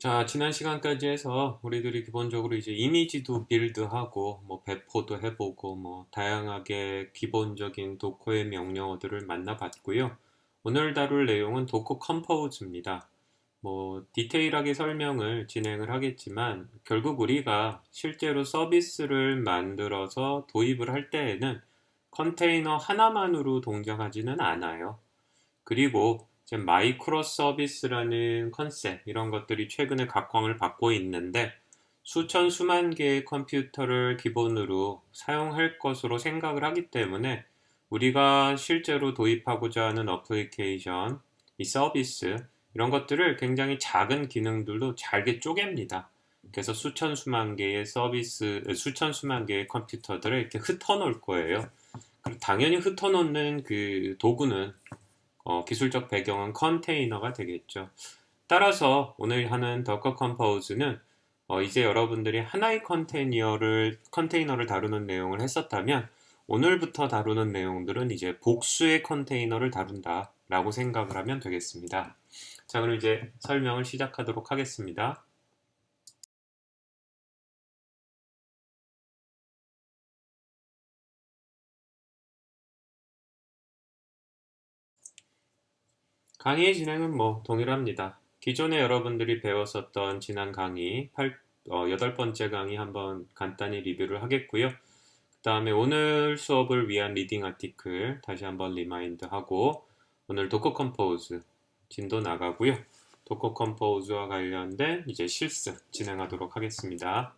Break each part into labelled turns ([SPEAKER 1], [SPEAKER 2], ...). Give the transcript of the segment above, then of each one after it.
[SPEAKER 1] 자, 지난 시간까지 해서 우리들이 기본적으로 이제 이미지도 빌드하고, 뭐, 배포도 해보고, 뭐, 다양하게 기본적인 도커의 명령어들을 만나봤고요. 오늘 다룰 내용은 도커 컴포즈입니다. 뭐, 디테일하게 설명을 진행을 하겠지만, 결국 우리가 실제로 서비스를 만들어서 도입을 할 때에는 컨테이너 하나만으로 동작하지는 않아요. 그리고 이제 마이크로 서비스라는 컨셉 이런 것들이 최근에 각광을 받고 있는데 수천 수만 개의 컴퓨터를 기본으로 사용할 것으로 생각을 하기 때문에 우리가 실제로 도입하고자 하는 어플리케이션, 이 서비스 이런 것들을 굉장히 작은 기능들로 잘게 쪼갭니다. 그래서 수천 수만 개의 서비스, 수천 수만 개의 컴퓨터들을 이렇게 흩어놓을 거예요. 그리고 당연히 흩어놓는 그 도구는 기술적 배경은 컨테이너가 되겠죠. 따라서 오늘 하는 더커 컴포즈는 이제 여러분들이 하나의 컨테이너를 다루는 내용을 했었다면 오늘부터 다루는 내용들은 이제 복수의 컨테이너를 다룬다라고 생각을 하면 되겠습니다. 자, 그럼 이제 설명을 시작하도록 하겠습니다. 강의의 진행은 뭐 동일합니다. 기존에 여러분들이 배웠었던 지난 강의, 8번째 강의 한번 간단히 리뷰를 하겠고요. 그 다음에 오늘 수업을 위한 리딩 아티클 다시 한번 리마인드하고 오늘 도커 컴포즈 진도 나가고요. 도커 컴포즈와 관련된 이제 실습 진행하도록 하겠습니다.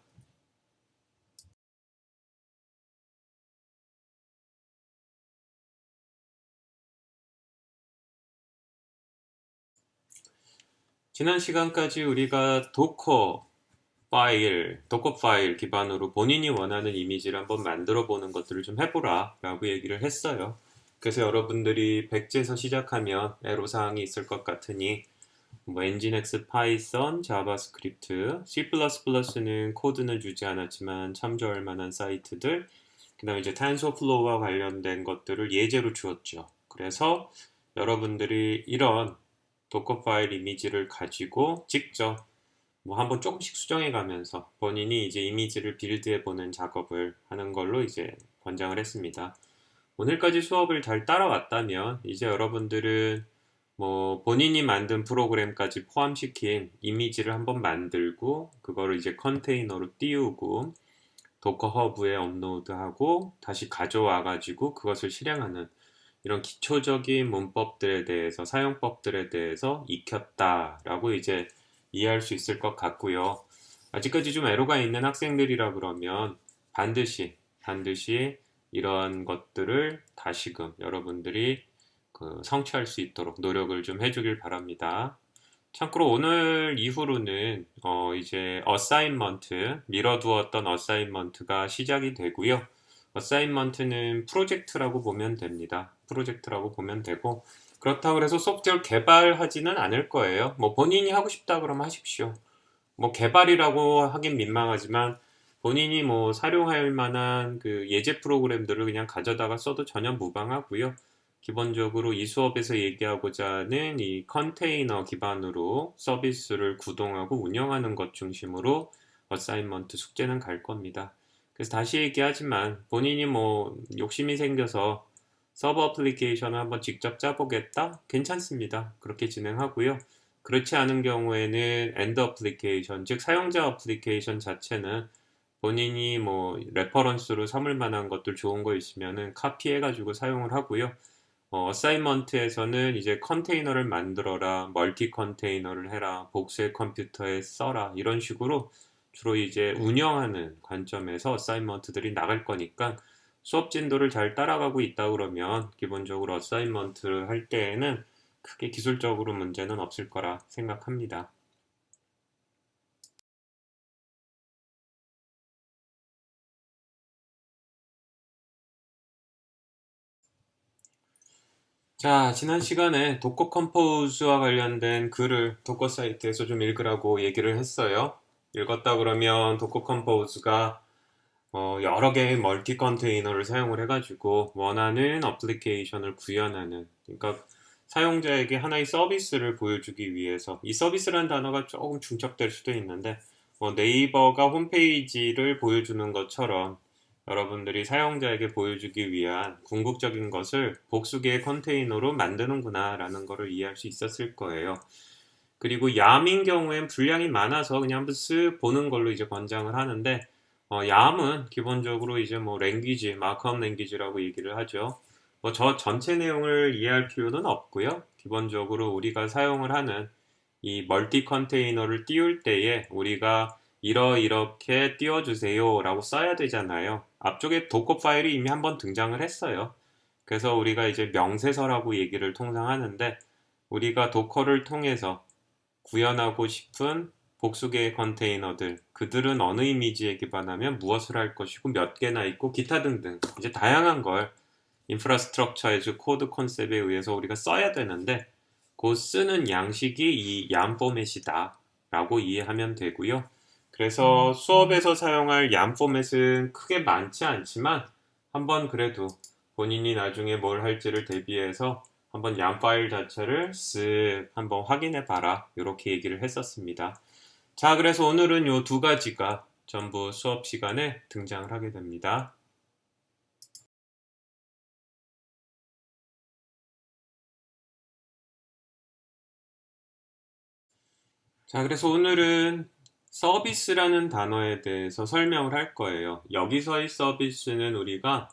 [SPEAKER 1] 지난 시간까지 우리가 도커 파일 기반으로 본인이 원하는 이미지를 한번 만들어 보는 것들을 좀 해보라 라고 얘기를 했어요. 그래서 여러분들이 백지에서 시작하면 애로사항이 있을 것 같으니 뭐 엔진엑스, 파이썬, 자바스크립트, C++는 코드는 주지 않았지만 참조할 만한 사이트들, 그 다음에 이제 탄소플로우와 관련된 것들을 예제로 주었죠. 그래서 여러분들이 이런 도커 파일 이미지를 가지고 직접 뭐 한번 조금씩 수정해 가면서 본인이 이제 이미지를 빌드해 보는 작업을 하는 걸로 이제 권장을 했습니다. 오늘까지 수업을 잘 따라왔다면 이제 여러분들은 뭐 본인이 만든 프로그램까지 포함시킨 이미지를 한번 만들고 그거를 이제 컨테이너로 띄우고 도커 허브에 업로드하고 다시 가져와 가지고 그것을 실행하는 이런 기초적인 문법들에 대해서 사용법들에 대해서 익혔다라고 이제 이해할 수 있을 것 같고요. 아직까지 좀 애로가 있는 학생들이라 그러면 반드시 이런 것들을 다시금 여러분들이 그 성취할 수 있도록 노력을 좀 해주길 바랍니다. 참고로 오늘 이후로는 이제 어사인먼트, 미뤄두었던 어사인먼트가 시작이 되고요. 어사인먼트는 프로젝트라고 보면 됩니다. 프로젝트라고 보면 되고 그렇다고 해서 소프트웨어 개발하지는 않을 거예요. 뭐 본인이 하고 싶다 그러면 하십시오. 뭐 개발이라고 하긴 민망하지만 본인이 뭐 사용할 만한 그 예제 프로그램들을 그냥 가져다가 써도 전혀 무방하고요. 기본적으로 이 수업에서 얘기하고자 하는 이 컨테이너 기반으로 서비스를 구동하고 운영하는 것 중심으로 어사인먼트 숙제는 갈 겁니다. 그래서 다시 얘기하지만 본인이 뭐 욕심이 생겨서 서버 어플리케이션을 한번 직접 짜보겠다? 괜찮습니다. 그렇게 진행하고요. 그렇지 않은 경우에는 엔드 어플리케이션, 즉 사용자 어플리케이션 자체는 본인이 뭐 레퍼런스로 삼을 만한 것들 좋은 거 있으면은 카피해가지고 사용을 하고요. 어사이먼트에서는 이제 컨테이너를 만들어라, 멀티 컨테이너를 해라, 복수의 컴퓨터에 써라 이런 식으로 주로 이제 운영하는 관점에서 어사이먼트들이 나갈 거니까 수업 진도를 잘 따라가고 있다 그러면 기본적으로 어사이먼트를 할 때에는 크게 기술적으로 문제는 없을 거라 생각합니다. 자, 지난 시간에 도커 컴포즈와 관련된 글을 도커 사이트에서 좀 읽으라고 얘기를 했어요. 읽었다 그러면 도커 컴포즈가 여러 개의 멀티 컨테이너를 사용을 해가지고 원하는 어플리케이션을 구현하는, 그러니까 사용자에게 하나의 서비스를 보여주기 위해서 이 서비스라는 단어가 조금 중첩될 수도 있는데 네이버가 홈페이지를 보여주는 것처럼 여러분들이 사용자에게 보여주기 위한 궁극적인 것을 복수개의 컨테이너로 만드는구나 라는 것을 이해할 수 있었을 거예요. 그리고 YAM인 경우엔 분량이 많아서 그냥 한번 쓱 보는 걸로 이제 권장을 하는데 YAM은 기본적으로 이제 랭귀지, 마크업 랭귀지라고 얘기를 하죠. 저 전체 내용을 이해할 필요는 없고요. 기본적으로 우리가 사용을 하는 이 멀티 컨테이너를 띄울 때에 우리가 이렇게 띄워주세요 라고 써야 되잖아요. 앞쪽에 도커 파일이 이미 한번 등장을 했어요. 그래서 우리가 이제 명세서라고 얘기를 통상 하는데 우리가 도커를 통해서 구현하고 싶은 복수개의 컨테이너들, 그들은 어느 이미지에 기반하면 무엇을 할 것이고 몇 개나 있고 기타 등등 이제 다양한 걸 인프라스트럭처 에즈 코드 컨셉에 의해서 우리가 써야 되는데 그 쓰는 양식이 이 YAM 포맷이다 라고 이해하면 되고요. 그래서 수업에서 사용할 YAM 포맷은 크게 많지 않지만 한번 그래도 본인이 나중에 뭘 할지를 대비해서 한번 YAM 파일 자체를 쓱 한번 확인해 봐라 이렇게 얘기를 했었습니다. 자, 그래서 오늘은 요 두 가지가 전부 수업 시간에 등장을 하게 됩니다. 자, 그래서 오늘은 서비스라는 단어에 대해서 설명을 할 거예요. 여기서의 서비스는 우리가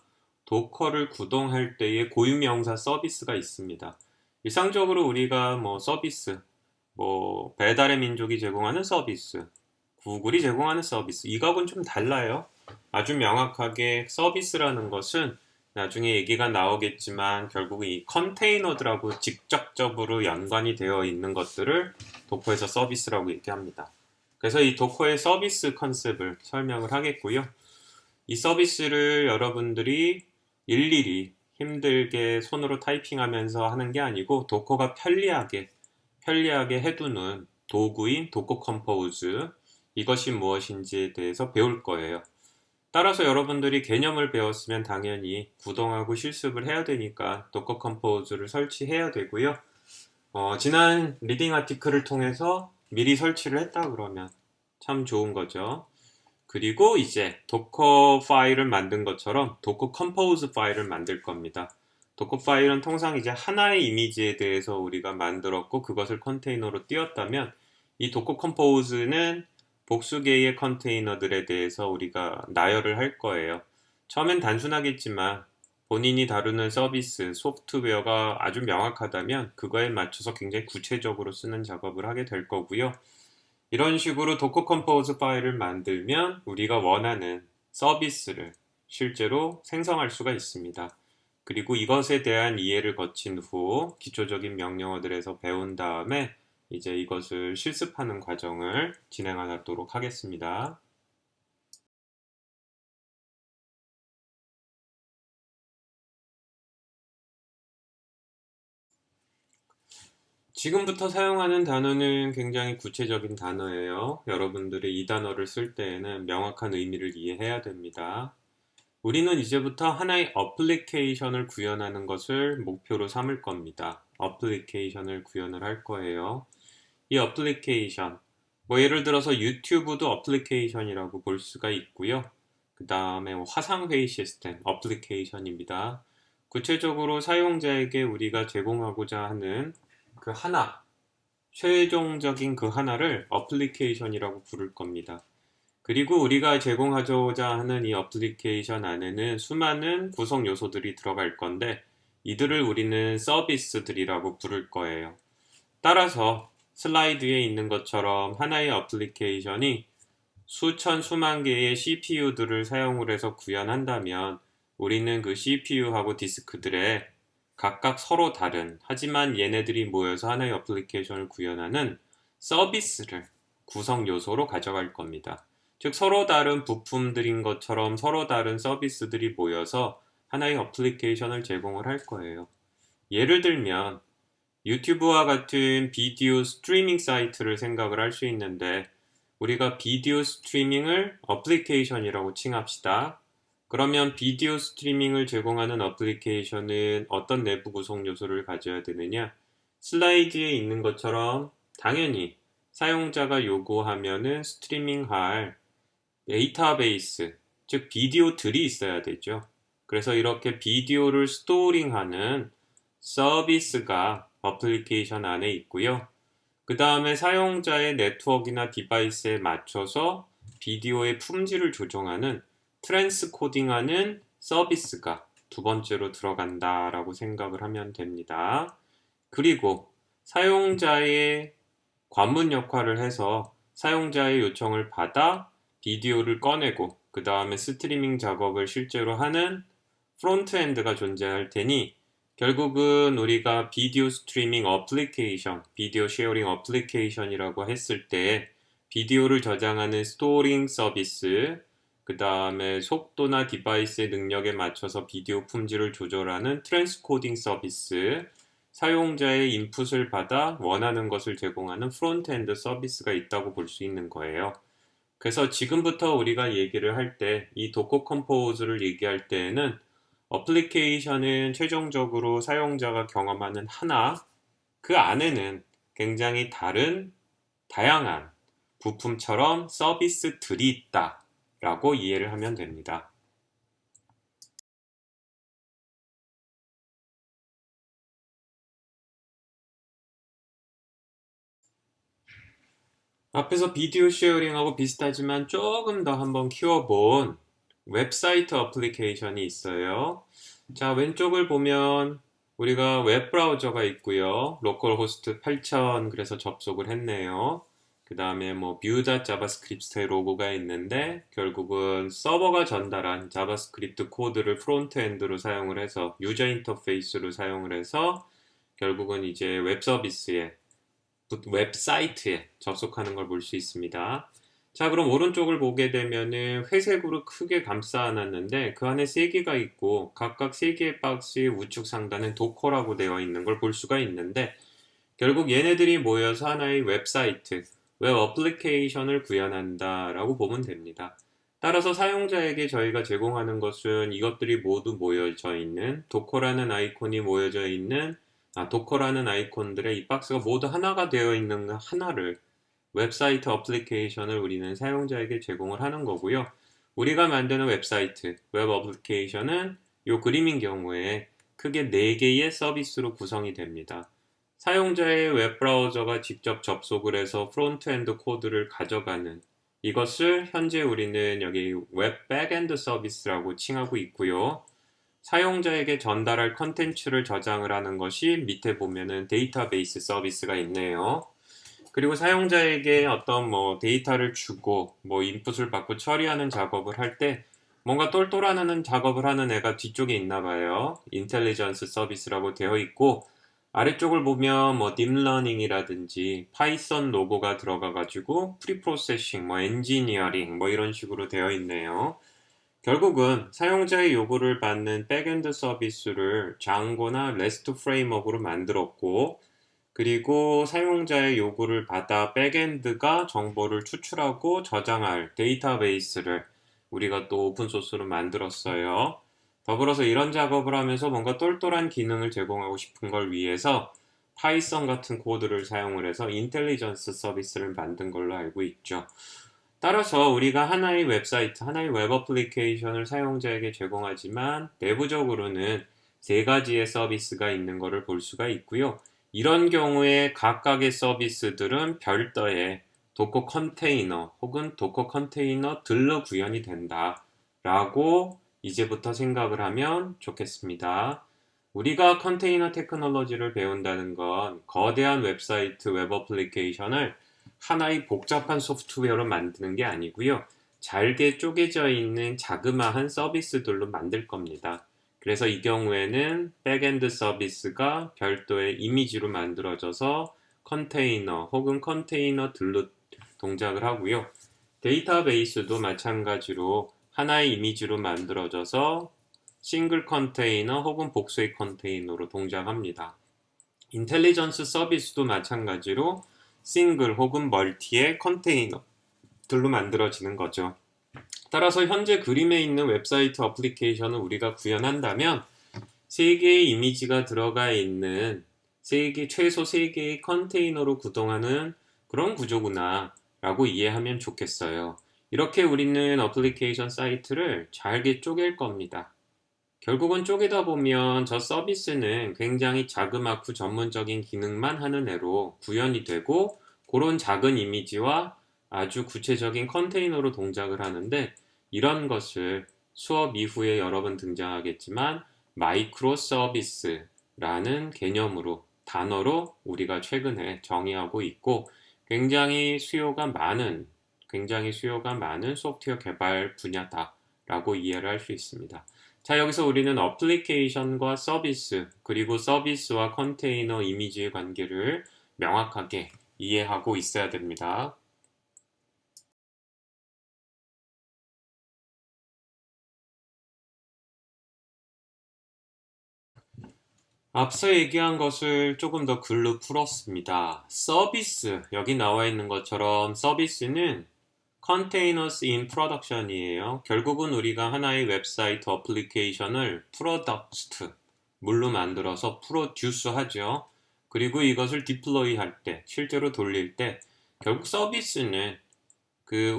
[SPEAKER 1] 도커를 구동할 때의 고유명사 서비스가 있습니다. 일상적으로 우리가 서비스, 배달의 민족이 제공하는 서비스, 구글이 제공하는 서비스, 이거하고는 좀 달라요. 아주 명확하게 서비스라는 것은 나중에 얘기가 나오겠지만 결국 이 컨테이너들하고 직접적으로 연관이 되어 있는 것들을 도커에서 서비스라고 얘기합니다. 그래서 이 도커의 서비스 컨셉을 설명을 하겠고요. 이 서비스를 여러분들이 일일이 힘들게 손으로 타이핑하면서 하는 게 아니고 도커가 편리하게 해두는 도구인 도커 컴포즈, 이것이 무엇인지에 대해서 배울 거예요. 따라서 여러분들이 개념을 배웠으면 당연히 구동하고 실습을 해야 되니까 도커 컴포즈를 설치해야 되고요. 지난 리딩 아티클을 통해서 미리 설치를 했다 그러면 참 좋은 거죠. 그리고 이제 도커 파일을 만든 것처럼 도커 컴포즈 파일을 만들 겁니다. 도커 파일은 통상 이제 하나의 이미지에 대해서 우리가 만들었고 그것을 컨테이너로 띄웠다면 이 도커 컴포즈는 복수 개의 컨테이너들에 대해서 우리가 나열을 할 거예요. 처음엔 단순하겠지만 본인이 다루는 서비스, 소프트웨어가 아주 명확하다면 그거에 맞춰서 굉장히 구체적으로 쓰는 작업을 하게 될 거고요. 이런 식으로 도커 컴포즈 파일을 만들면 우리가 원하는 서비스를 실제로 생성할 수가 있습니다. 그리고 이것에 대한 이해를 거친 후 기초적인 명령어들에서 배운 다음에 이제 이것을 실습하는 과정을 진행하도록 하겠습니다. 지금부터 사용하는 단어는 굉장히 구체적인 단어예요. 여러분들이 이 단어를 쓸 때에는 명확한 의미를 이해해야 됩니다. 우리는 이제부터 하나의 어플리케이션을 구현하는 것을 목표로 삼을 겁니다. 어플리케이션을 구현을 할 거예요. 이 어플리케이션, 예를 들어서 유튜브도 어플리케이션이라고 볼 수가 있고요. 그 다음에 화상회의 시스템, 어플리케이션입니다. 구체적으로 사용자에게 우리가 제공하고자 하는 그 하나, 최종적인 그 하나를 어플리케이션이라고 부를 겁니다. 그리고 우리가 제공하고자 하는 이 어플리케이션 안에는 수많은 구성 요소들이 들어갈 건데 이들을 우리는 서비스들이라고 부를 거예요. 따라서 슬라이드에 있는 것처럼 하나의 어플리케이션이 수천 수만 개의 CPU들을 사용을 해서 구현한다면 우리는 그 CPU하고 디스크들의 각각 서로 다른, 하지만 얘네들이 모여서 하나의 어플리케이션을 구현하는 서비스를 구성 요소로 가져갈 겁니다. 즉 서로 다른 부품들인 것처럼 서로 다른 서비스들이 모여서 하나의 어플리케이션을 제공을 할 거예요. 예를 들면 유튜브와 같은 비디오 스트리밍 사이트를 생각을 할 수 있는데 우리가 비디오 스트리밍을 어플리케이션이라고 칭합시다. 그러면 비디오 스트리밍을 제공하는 어플리케이션은 어떤 내부 구성 요소를 가져야 되느냐? 슬라이드에 있는 것처럼 당연히 사용자가 요구하면은 스트리밍할 데이터베이스, 즉 비디오들이 있어야 되죠. 그래서 이렇게 비디오를 스토링하는 서비스가 어플리케이션 안에 있고요. 그 다음에 사용자의 네트워크나 디바이스에 맞춰서 비디오의 품질을 조정하는 트랜스코딩하는 서비스가 두 번째로 들어간다라고 생각을 하면 됩니다. 그리고 사용자의 관문 역할을 해서 사용자의 요청을 받아 비디오를 꺼내고 그 다음에 스트리밍 작업을 실제로 하는 프론트엔드가 존재할 테니 결국은 우리가 비디오 스트리밍 어플리케이션, 비디오 쉐어링 어플리케이션이라고 했을 때 비디오를 저장하는 스토링 서비스, 그 다음에 속도나 디바이스의 능력에 맞춰서 비디오 품질을 조절하는 트랜스코딩 서비스, 사용자의 인풋을 받아 원하는 것을 제공하는 프론트엔드 서비스가 있다고 볼 수 있는 거예요. 그래서 지금부터 우리가 얘기를 할 때, 이 도커 컴포즈를 얘기할 때에는 어플리케이션은 최종적으로 사용자가 경험하는 하나, 그 안에는 굉장히 다양한 부품처럼 서비스들이 있다 라고 이해를 하면 됩니다. 앞에서 비디오 쉐어링하고 비슷하지만 조금 더 한번 키워본 웹사이트 어플리케이션이 있어요. 자, 왼쪽을 보면 우리가 웹브라우저가 있고요. 로컬 호스트 8000 그래서 접속을 했네요. 그 다음에 뭐 vue.javascript의 로고가 있는데 결국은 서버가 전달한 자바스크립트 코드를 프론트엔드로 사용을 해서 유저 인터페이스로 사용을 해서 결국은 이제 웹 서비스에 웹사이트에 접속하는 걸 볼 수 있습니다. 자, 그럼 오른쪽을 보게 되면은 회색으로 크게 감싸놨는데 그 안에 세 개가 있고 각각 세 개의 박스의 우측 상단에 도커라고 되어 있는 걸 볼 수가 있는데 결국 얘네들이 모여서 하나의 웹사이트, 웹 어플리케이션을 구현한다라고 보면 됩니다. 따라서 사용자에게 저희가 제공하는 것은 이것들이 모두 모여져 있는 도커라는 아이콘이 모여져 있는 도커라는 아이콘들의 이 박스가 모두 하나가 되어 있는 하나를 웹사이트 어플리케이션을 우리는 사용자에게 제공을 하는 거고요. 우리가 만드는 웹사이트, 웹 어플리케이션은 이 그림인 경우에 크게 4개의 서비스로 구성이 됩니다. 사용자의 웹브라우저가 직접 접속을 해서 프론트엔드 코드를 가져가는 이것을 현재 우리는 여기 웹 백엔드 서비스라고 칭하고 있고요. 사용자에게 전달할 컨텐츠를 저장을 하는 것이 밑에 보면은 데이터베이스 서비스가 있네요. 그리고 사용자에게 어떤 뭐 데이터를 주고 뭐 인풋을 받고 처리하는 작업을 할 때 뭔가 똘똘하는 작업을 하는 애가 뒤쪽에 있나 봐요. 인텔리전스 서비스라고 되어 있고 아래쪽을 보면 뭐 딥러닝이라든지 파이썬 로고가 들어가 가지고 프리프로세싱, 뭐 엔지니어링 뭐 이런 식으로 되어 있네요. 결국은 사용자의 요구를 받는 백엔드 서비스를 장고나 레스트 프레임워크로 만들었고 그리고 사용자의 요구를 받아 백엔드가 정보를 추출하고 저장할 데이터베이스를 우리가 또 오픈소스로 만들었어요. 더불어서 이런 작업을 하면서 뭔가 똘똘한 기능을 제공하고 싶은 걸 위해서 파이썬 같은 코드를 사용을 해서 인텔리전스 서비스를 만든 걸로 알고 있죠. 따라서 우리가 하나의 웹사이트, 하나의 웹 어플리케이션을 사용자에게 제공하지만 내부적으로는 세 가지의 서비스가 있는 것을 볼 수가 있고요. 이런 경우에 각각의 서비스들은 별도의 도커 컨테이너 혹은 도커 컨테이너들로 구현이 된다라고 이제부터 생각을 하면 좋겠습니다. 우리가 컨테이너 테크놀로지를 배운다는 건 거대한 웹사이트, 웹 어플리케이션을 하나의 복잡한 소프트웨어로 만드는 게 아니고요. 잘게 쪼개져 있는 자그마한 서비스들로 만들 겁니다. 그래서 이 경우에는 백엔드 서비스가 별도의 이미지로 만들어져서 컨테이너 혹은 컨테이너들로 동작을 하고요. 데이터베이스도 마찬가지로 하나의 이미지로 만들어져서 싱글 컨테이너 혹은 복수의 컨테이너로 동작합니다. 인텔리전스 서비스도 마찬가지로 싱글 혹은 멀티의 컨테이너들로 만들어지는 거죠. 따라서 현재 그림에 있는 웹사이트 어플리케이션을 우리가 구현한다면 세 개의 이미지가 들어가 있는 최소 3개의 컨테이너로 구동하는 그런 구조구나 라고 이해하면 좋겠어요. 이렇게 우리는 어플리케이션 사이트를 잘게 쪼갤 겁니다. 결국은 쪼개다 보면 저 서비스는 굉장히 자그맣고 전문적인 기능만 하는 애로 구현이 되고 그런 작은 이미지와 아주 구체적인 컨테이너로 동작을 하는데 이런 것을 수업 이후에 여러 번 등장하겠지만 마이크로 서비스라는 개념으로 단어로 우리가 최근에 정의하고 있고 굉장히 수요가 많은 소프트웨어 개발 분야다라고 이해를 할 수 있습니다. 자, 여기서 우리는 어플리케이션과 서비스, 그리고 서비스와 컨테이너 이미지의 관계를 명확하게 이해하고 있어야 됩니다. 앞서 얘기한 것을 조금 더 글로 풀었습니다. 서비스, 여기 나와 있는 것처럼 서비스는 Containers in Production이에요. 결국은 우리가 하나의 웹사이트 어플리케이션을 프로덕트, 물로 만들어서 프로듀스 하죠. 그리고 이것을 디플로이 할 때, 실제로 돌릴 때, 결국 서비스는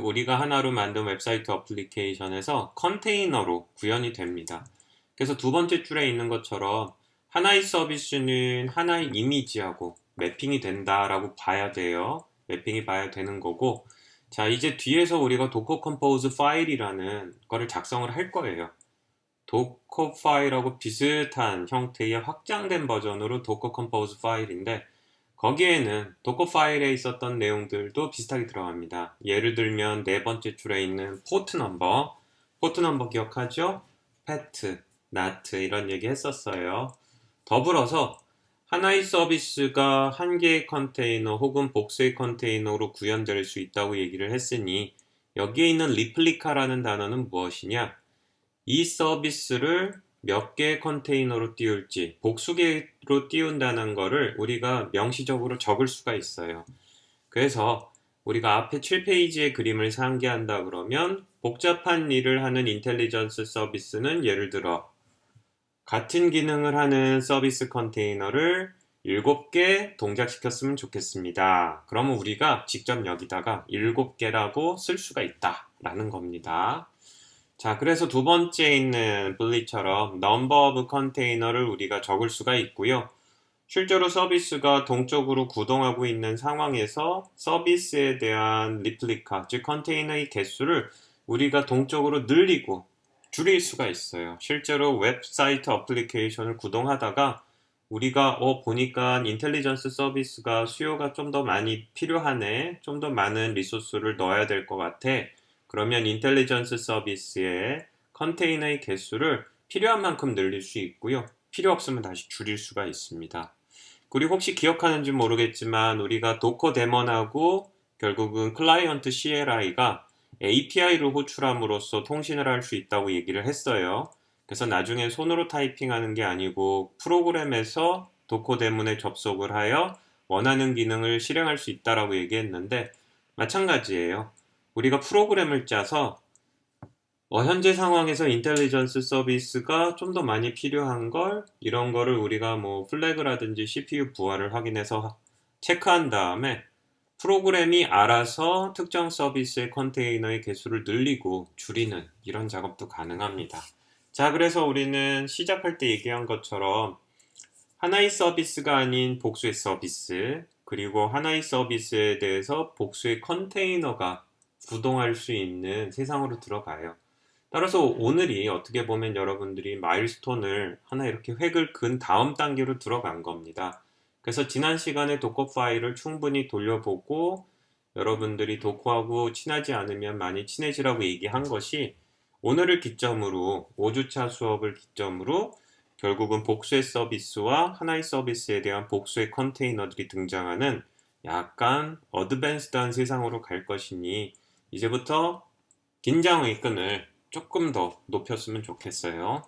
[SPEAKER 1] 우리가 하나로 만든 웹사이트 어플리케이션에서 컨테이너로 구현이 됩니다. 그래서 두 번째 줄에 있는 것처럼 하나의 서비스는 하나의 이미지하고 매핑이 된다라고 봐야 돼요. 매핑이 봐야 되는 거고, 자, 이제 뒤에서 우리가 도커 컴포즈 파일이라는 거를 작성을 할 거예요. 도커 파일하고 비슷한 형태의 확장된 버전으로 도커 컴포즈 파일인데 거기에는 도커 파일에 있었던 내용들도 비슷하게 들어갑니다. 예를 들면 네 번째 줄에 있는 포트 넘버 기억하죠? 패트, 나트 이런 얘기 했었어요. 더불어서 하나의 서비스가 한 개의 컨테이너 혹은 복수의 컨테이너로 구현될 수 있다고 얘기를 했으니 여기에 있는 리플리카라는 단어는 무엇이냐? 이 서비스를 몇 개의 컨테이너로 띄울지 복수계로 띄운다는 거를 우리가 명시적으로 적을 수가 있어요. 그래서 우리가 앞에 7페이지의 그림을 상기한다 그러면 복잡한 일을 하는 인텔리전스 서비스는 예를 들어 같은 기능을 하는 서비스 컨테이너를 7개 동작시켰으면 좋겠습니다. 그러면 우리가 직접 여기다가 7개라고 쓸 수가 있다라는 겁니다. 자, 그래서 두 번째 있는 분리처럼 number of container를 우리가 적을 수가 있고요. 실제로 서비스가 동적으로 구동하고 있는 상황에서 서비스에 대한 리플리카, 즉 컨테이너의 개수를 우리가 동적으로 늘리고 줄일 수가 있어요. 실제로 웹사이트 어플리케이션을 구동하다가 우리가 보니까 인텔리전스 서비스가 수요가 좀 더 많이 필요하네, 좀 더 많은 리소스를 넣어야 될 것 같아. 그러면 인텔리전스 서비스의 컨테이너의 개수를 필요한 만큼 늘릴 수 있고요. 필요 없으면 다시 줄일 수가 있습니다. 그리고 혹시 기억하는지 모르겠지만 우리가 도커 데몬하고 결국은 클라이언트 CLI가 API를 호출함으로써 통신을 할 수 있다고 얘기를 했어요. 그래서 나중에 손으로 타이핑하는 게 아니고 프로그램에서 도커 데몬에 접속을 하여 원하는 기능을 실행할 수 있다라고 얘기했는데 마찬가지예요. 우리가 프로그램을 짜서 현재 상황에서 인텔리전스 서비스가 좀 더 많이 필요한 이런 거를 우리가 뭐 플래그라든지 CPU 부하를 확인해서 체크한 다음에 프로그램이 알아서 특정 서비스의 컨테이너의 개수를 늘리고 줄이는 이런 작업도 가능합니다. 자, 그래서 우리는 시작할 때 얘기한 것처럼 하나의 서비스가 아닌 복수의 서비스, 그리고 하나의 서비스에 대해서 복수의 컨테이너가 구동할 수 있는 세상으로 들어가요. 따라서 오늘이 어떻게 보면 여러분들이 마일스톤을 하나 이렇게 획을 그은 다음 단계로 들어간 겁니다. 그래서 지난 시간에 도커 파일을 충분히 돌려보고 여러분들이 도커하고 친하지 않으면 많이 친해지라고 얘기한 것이 오늘을 기점으로 5주차 수업을 기점으로 결국은 복수의 서비스와 하나의 서비스에 대한 복수의 컨테이너들이 등장하는 약간 어드밴스드한 세상으로 갈 것이니 이제부터 긴장의 끈을 조금 더 높였으면 좋겠어요.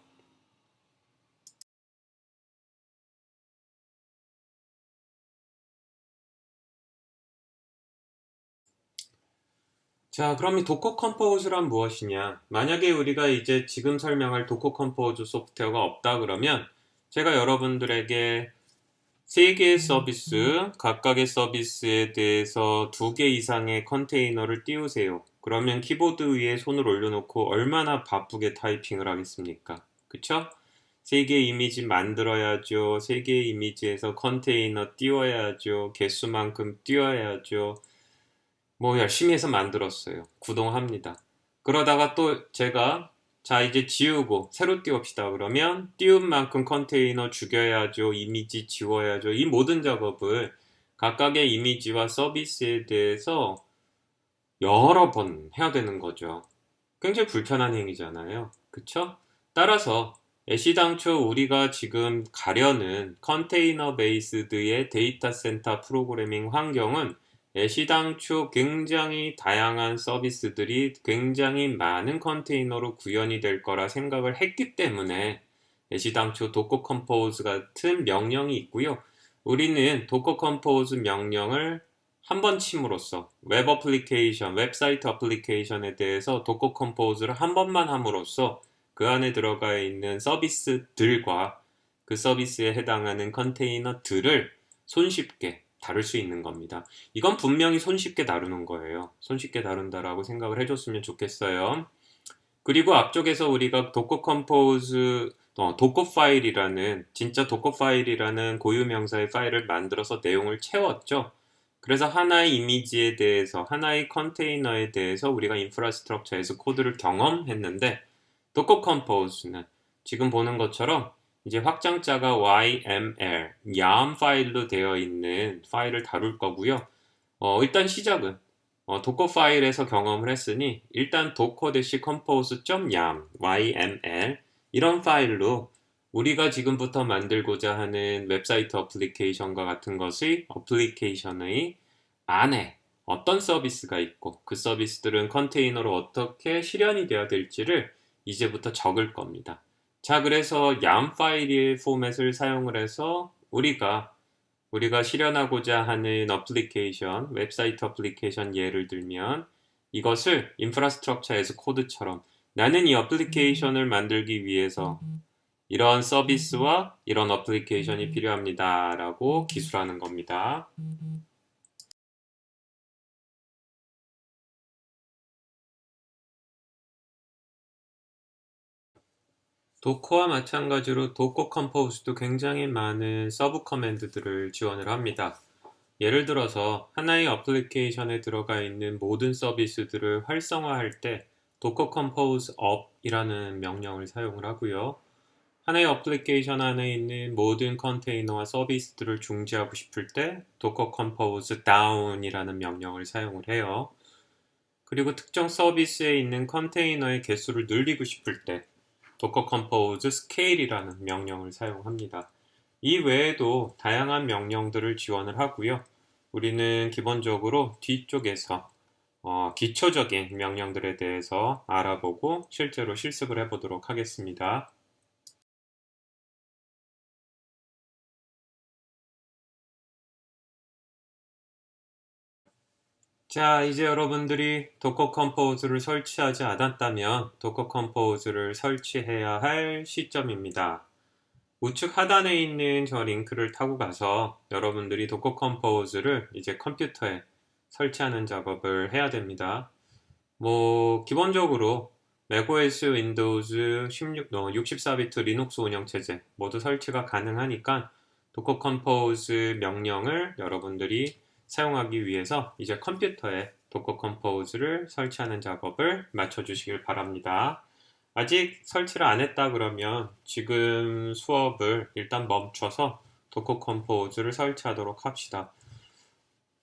[SPEAKER 1] 자, 그럼 이 도커 컴포즈란 무엇이냐? 만약에 우리가 이제 지금 설명할 도커 컴포즈 소프트웨어가 없다 그러면 제가 여러분들에게 3개의 서비스, 각각의 서비스에 대해서 2개 이상의 컨테이너를 띄우세요. 그러면 키보드 위에 손을 올려놓고 얼마나 바쁘게 타이핑을 하겠습니까? 그쵸? 3개의 이미지 만들어야죠. 3개의 이미지에서 컨테이너 띄워야죠. 개수만큼 띄워야죠. 뭐 열심히 해서 만들었어요. 구동합니다. 그러다가 또 제가 자 이제 지우고 새로 띄웁시다 그러면 띄운 만큼 컨테이너 죽여야죠. 이미지 지워야죠. 이 모든 작업을 각각의 이미지와 서비스에 대해서 여러 번 해야 되는 거죠. 굉장히 불편한 행위잖아요. 그쵸? 따라서 애시당초 우리가 지금 가려는 컨테이너 베이스드의 데이터 센터 프로그래밍 환경은 애시당초 굉장히 다양한 서비스들이 굉장히 많은 컨테이너로 구현이 될 거라 생각을 했기 때문에 애시당초 도커 컴포즈 같은 명령이 있고요. 우리는 도커 컴포즈 명령을 한 번 침으로써 웹 어플리케이션, 웹사이트 어플리케이션에 대해서 도커 컴포즈를 한 번만 함으로써 그 안에 들어가 있는 서비스들과 그 서비스에 해당하는 컨테이너들을 손쉽게 다룰 수 있는 겁니다. 이건 분명히 손쉽게 다루는 거예요. 손쉽게 다룬다라고 생각을 해줬으면 좋겠어요. 그리고 앞쪽에서 우리가 도커 컴포즈, 도커 파일이라는, 진짜 도커 파일이라는 고유 명사의 파일을 만들어서 내용을 채웠죠. 그래서 하나의 이미지에 대해서, 하나의 컨테이너에 대해서 우리가 인프라스트럭처에서 코드를 경험했는데, 도커 컴포즈는 지금 보는 것처럼 이제 확장자가 YML, YAM 파일로 되어 있는 파일을 다룰 거고요. 일단 시작은 도커 파일에서 경험을 했으니 일단 docker-compose.yaml 이런 파일로 우리가 지금부터 만들고자 하는 웹사이트 어플리케이션과 같은 것의 어플리케이션의 안에 어떤 서비스가 있고 그 서비스들은 컨테이너로 어떻게 실현이 되어야 될지를 이제부터 적을 겁니다. 자, 그래서 yam 파일의 포맷을 사용을 해서 우리가 실현하고자 하는 어플리케이션, 웹사이트 어플리케이션 예를 들면 이것을 인프라스트럭처 에서 코드처럼 나는 이 어플리케이션을 만들기 위해서 이런 서비스와 이런 어플리케이션이 필요합니다 라고 기술하는 겁니다. 도커와 마찬가지로 도커 컴포즈도 굉장히 많은 서브 커맨드들을 지원을 합니다. 예를 들어서 하나의 어플리케이션에 들어가 있는 모든 서비스들을 활성화할 때 docker compose up이라는 명령을 사용을 하고요. 하나의 어플리케이션 안에 있는 모든 컨테이너와 서비스들을 중지하고 싶을 때 docker compose down이라는 명령을 사용을 해요. 그리고 특정 서비스에 있는 컨테이너의 개수를 늘리고 싶을 때 docker compose scale이라는 명령을 사용합니다. 이 외에도 다양한 명령들을 지원을 하고요. 우리는 기본적으로 뒤쪽에서 기초적인 명령들에 대해서 알아보고 실제로 실습을 해보도록 하겠습니다. 자, 이제 여러분들이 도커 컴포즈를 설치하지 않았다면 도커 컴포즈를 설치해야 할 시점입니다. 우측 하단에 있는 저 링크를 타고 가서 여러분들이 도커 컴포즈를 이제 컴퓨터에 설치하는 작업을 해야 됩니다. 뭐 기본적으로 macOS, 윈도우즈 64비트 리눅스 운영체제 모두 설치가 가능하니까 도커 컴포즈 명령을 여러분들이 사용하기 위해서 이제 컴퓨터에 도커 컴포즈를 설치하는 작업을 마쳐주시길 바랍니다. 아직 설치를 안 했다 그러면 지금 수업을 일단 멈춰서 도커 컴포즈를 설치하도록 합시다.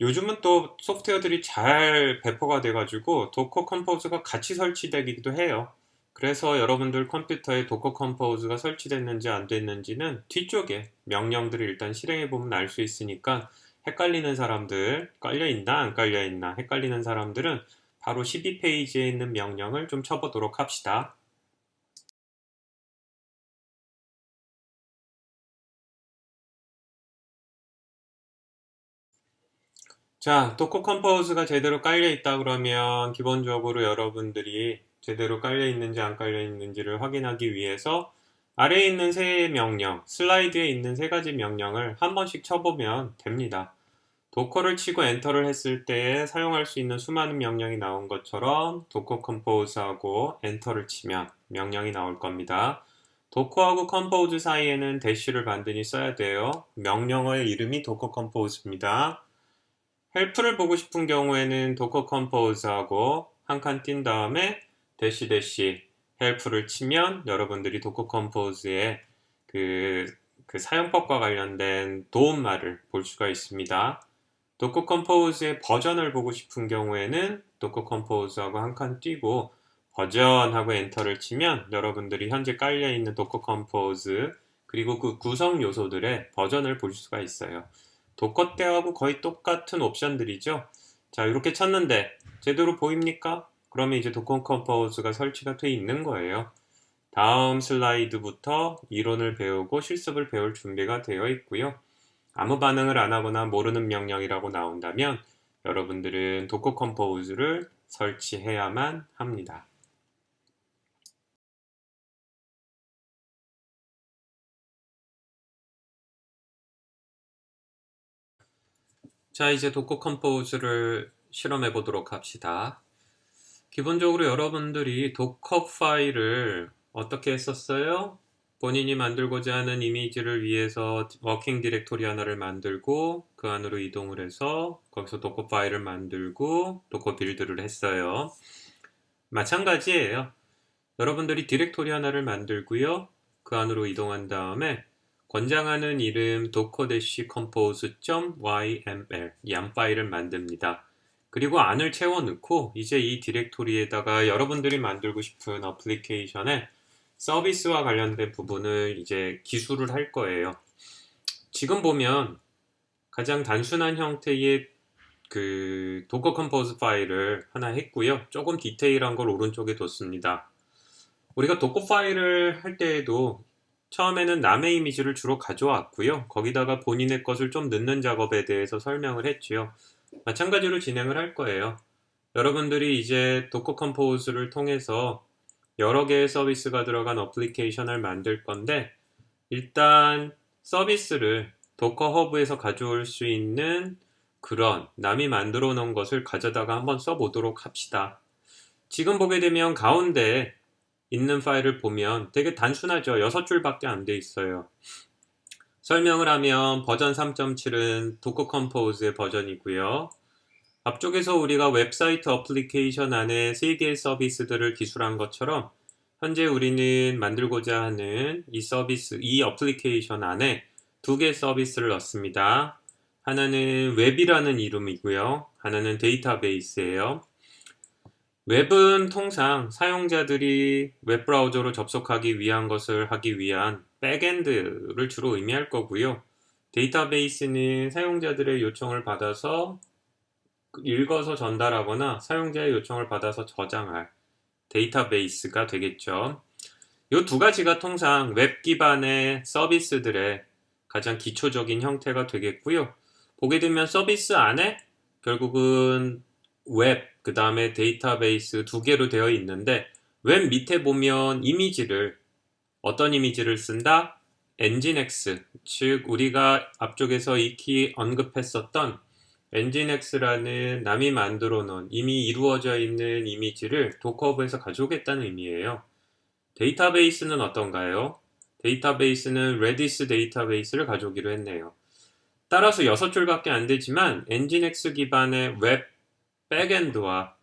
[SPEAKER 1] 요즘은 또 소프트웨어들이 잘 배포가 돼가지고 도커 컴포즈가 같이 설치되기도 해요. 그래서 여러분들 컴퓨터에 도커 컴포즈가 설치됐는지 안 됐는지는 뒤쪽에 명령들을 일단 실행해보면 알 수 있으니까 헷갈리는 사람들, 깔려있나 안 깔려있나 헷갈리는 사람들은 바로 12페이지에 있는 명령을 좀 쳐보도록 합시다. 자, 도커 컴포즈가 제대로 깔려 있다 그러면 기본적으로 여러분들이 제대로 깔려 있는지 안 깔려 있는지를 확인하기 위해서 아래에 있는 세 명령, 슬라이드에 있는 세 가지 명령을 한 번씩 쳐보면 됩니다. 도커를 치고 엔터를 했을 때 사용할 수 있는 수많은 명령이 나온 것처럼 도커 컴포즈하고 엔터를 치면 명령이 나올 겁니다. 도커하고 컴포즈 사이에는 대시를 반드시 써야 돼요. 명령어의 이름이 도커 컴포즈입니다. 헬프를 보고 싶은 경우에는 도커 컴포즈하고 한 칸 띈 다음에 대시 대시 헬프를 치면 여러분들이 도커 컴포즈의 그 사용법과 관련된 도움말을 볼 수가 있습니다. 도커 컴포즈의 버전을 보고 싶은 경우에는 도커 컴포즈하고 한 칸 띄고 버전하고 엔터를 치면 여러분들이 현재 깔려있는 도커 컴포즈 그리고 그 구성 요소들의 버전을 볼 수가 있어요. 도커 때하고 거의 똑같은 옵션들이죠. 자, 이렇게 쳤는데 제대로 보입니까? 그러면 이제 도커 컴포즈가 설치가 돼 있는 거예요. 다음 슬라이드부터 이론을 배우고 실습을 배울 준비가 되어 있고요. 아무 반응을 안 하거나 모르는 명령이라고 나온다면 여러분들은 도커 컴포즈를 설치해야만 합니다. 자, 이제 도커 컴포즈를 실험해 보도록 합시다. 기본적으로 여러분들이 도커 파일을 어떻게 했었어요? 본인이 만들고자 하는 이미지를 위해서 워킹 디렉토리 하나를 만들고 그 안으로 이동을 해서 거기서 도커 파일을 만들고 도커 빌드를 했어요. 마찬가지예요. 여러분들이 디렉토리 하나를 만들고요. 그 안으로 이동한 다음에 권장하는 이름 docker-compose.yml 양 파일을 만듭니다. 그리고 안을 채워 넣고 이제 이 디렉토리에다가 여러분들이 만들고 싶은 어플리케이션의 서비스와 관련된 부분을 이제 기술을 할 거예요. 지금 보면 가장 단순한 형태의 그 도커 컴포즈 파일을 하나 했고요. 조금 디테일한 걸 오른쪽에 뒀습니다. 우리가 도커 파일을 할 때에도 처음에는 남의 이미지를 주로 가져왔고요. 거기다가 본인의 것을 좀 넣는 작업에 대해서 설명을 했지요. 마찬가지로 진행을 할 거예요. 여러분들이 이제 도커 컴포즈를 통해서 여러 개의 서비스가 들어간 어플리케이션을 만들 건데 일단 서비스를 도커 허브에서 가져올 수 있는 그런 남이 만들어 놓은 것을 가져다가 한번 써보도록 합시다. 지금 보게 되면 가운데 있는 파일을 보면 되게 단순하죠. 6줄밖에 안 돼 있어요. 설명을 하면 버전 3.7은 도커 컴포즈의 버전이고요. 앞쪽에서 우리가 웹사이트 어플리케이션 안에 3개의 서비스들을 기술한 것처럼 현재 우리는 만들고자 하는 이 서비스, 이 어플리케이션 안에 2개의 서비스를 넣습니다. 하나는 웹이라는 이름이고요. 하나는 데이터베이스예요. 웹은 통상 사용자들이 웹브라우저로 접속하기 위한 것을 하기 위한 백엔드를 주로 의미할 거고요. 데이터베이스는 사용자들의 요청을 받아서 읽어서 전달하거나 사용자의 요청을 받아서 저장할 데이터베이스가 되겠죠. 이 두 가지가 통상 웹 기반의 서비스들의 가장 기초적인 형태가 되겠고요. 보게 되면 서비스 안에 결국은 웹, 그 다음에 데이터베이스 2개로 되어 있는데 웹 밑에 보면 이미지를 어떤 이미지를 쓴다? 엔진X, 즉 우리가 앞쪽에서 익히 언급했었던 엔진X라는 남이 만들어 놓은 이미 이루어져 있는 이미지를 도커허브에서 가져오겠다는 의미예요. 데이터베이스는 어떤가요? 데이터베이스는 레디스 데이터베이스를 가져오기로 했네요. 따라서 6줄밖에 안 되지만 엔진X 기반의 웹 백엔드와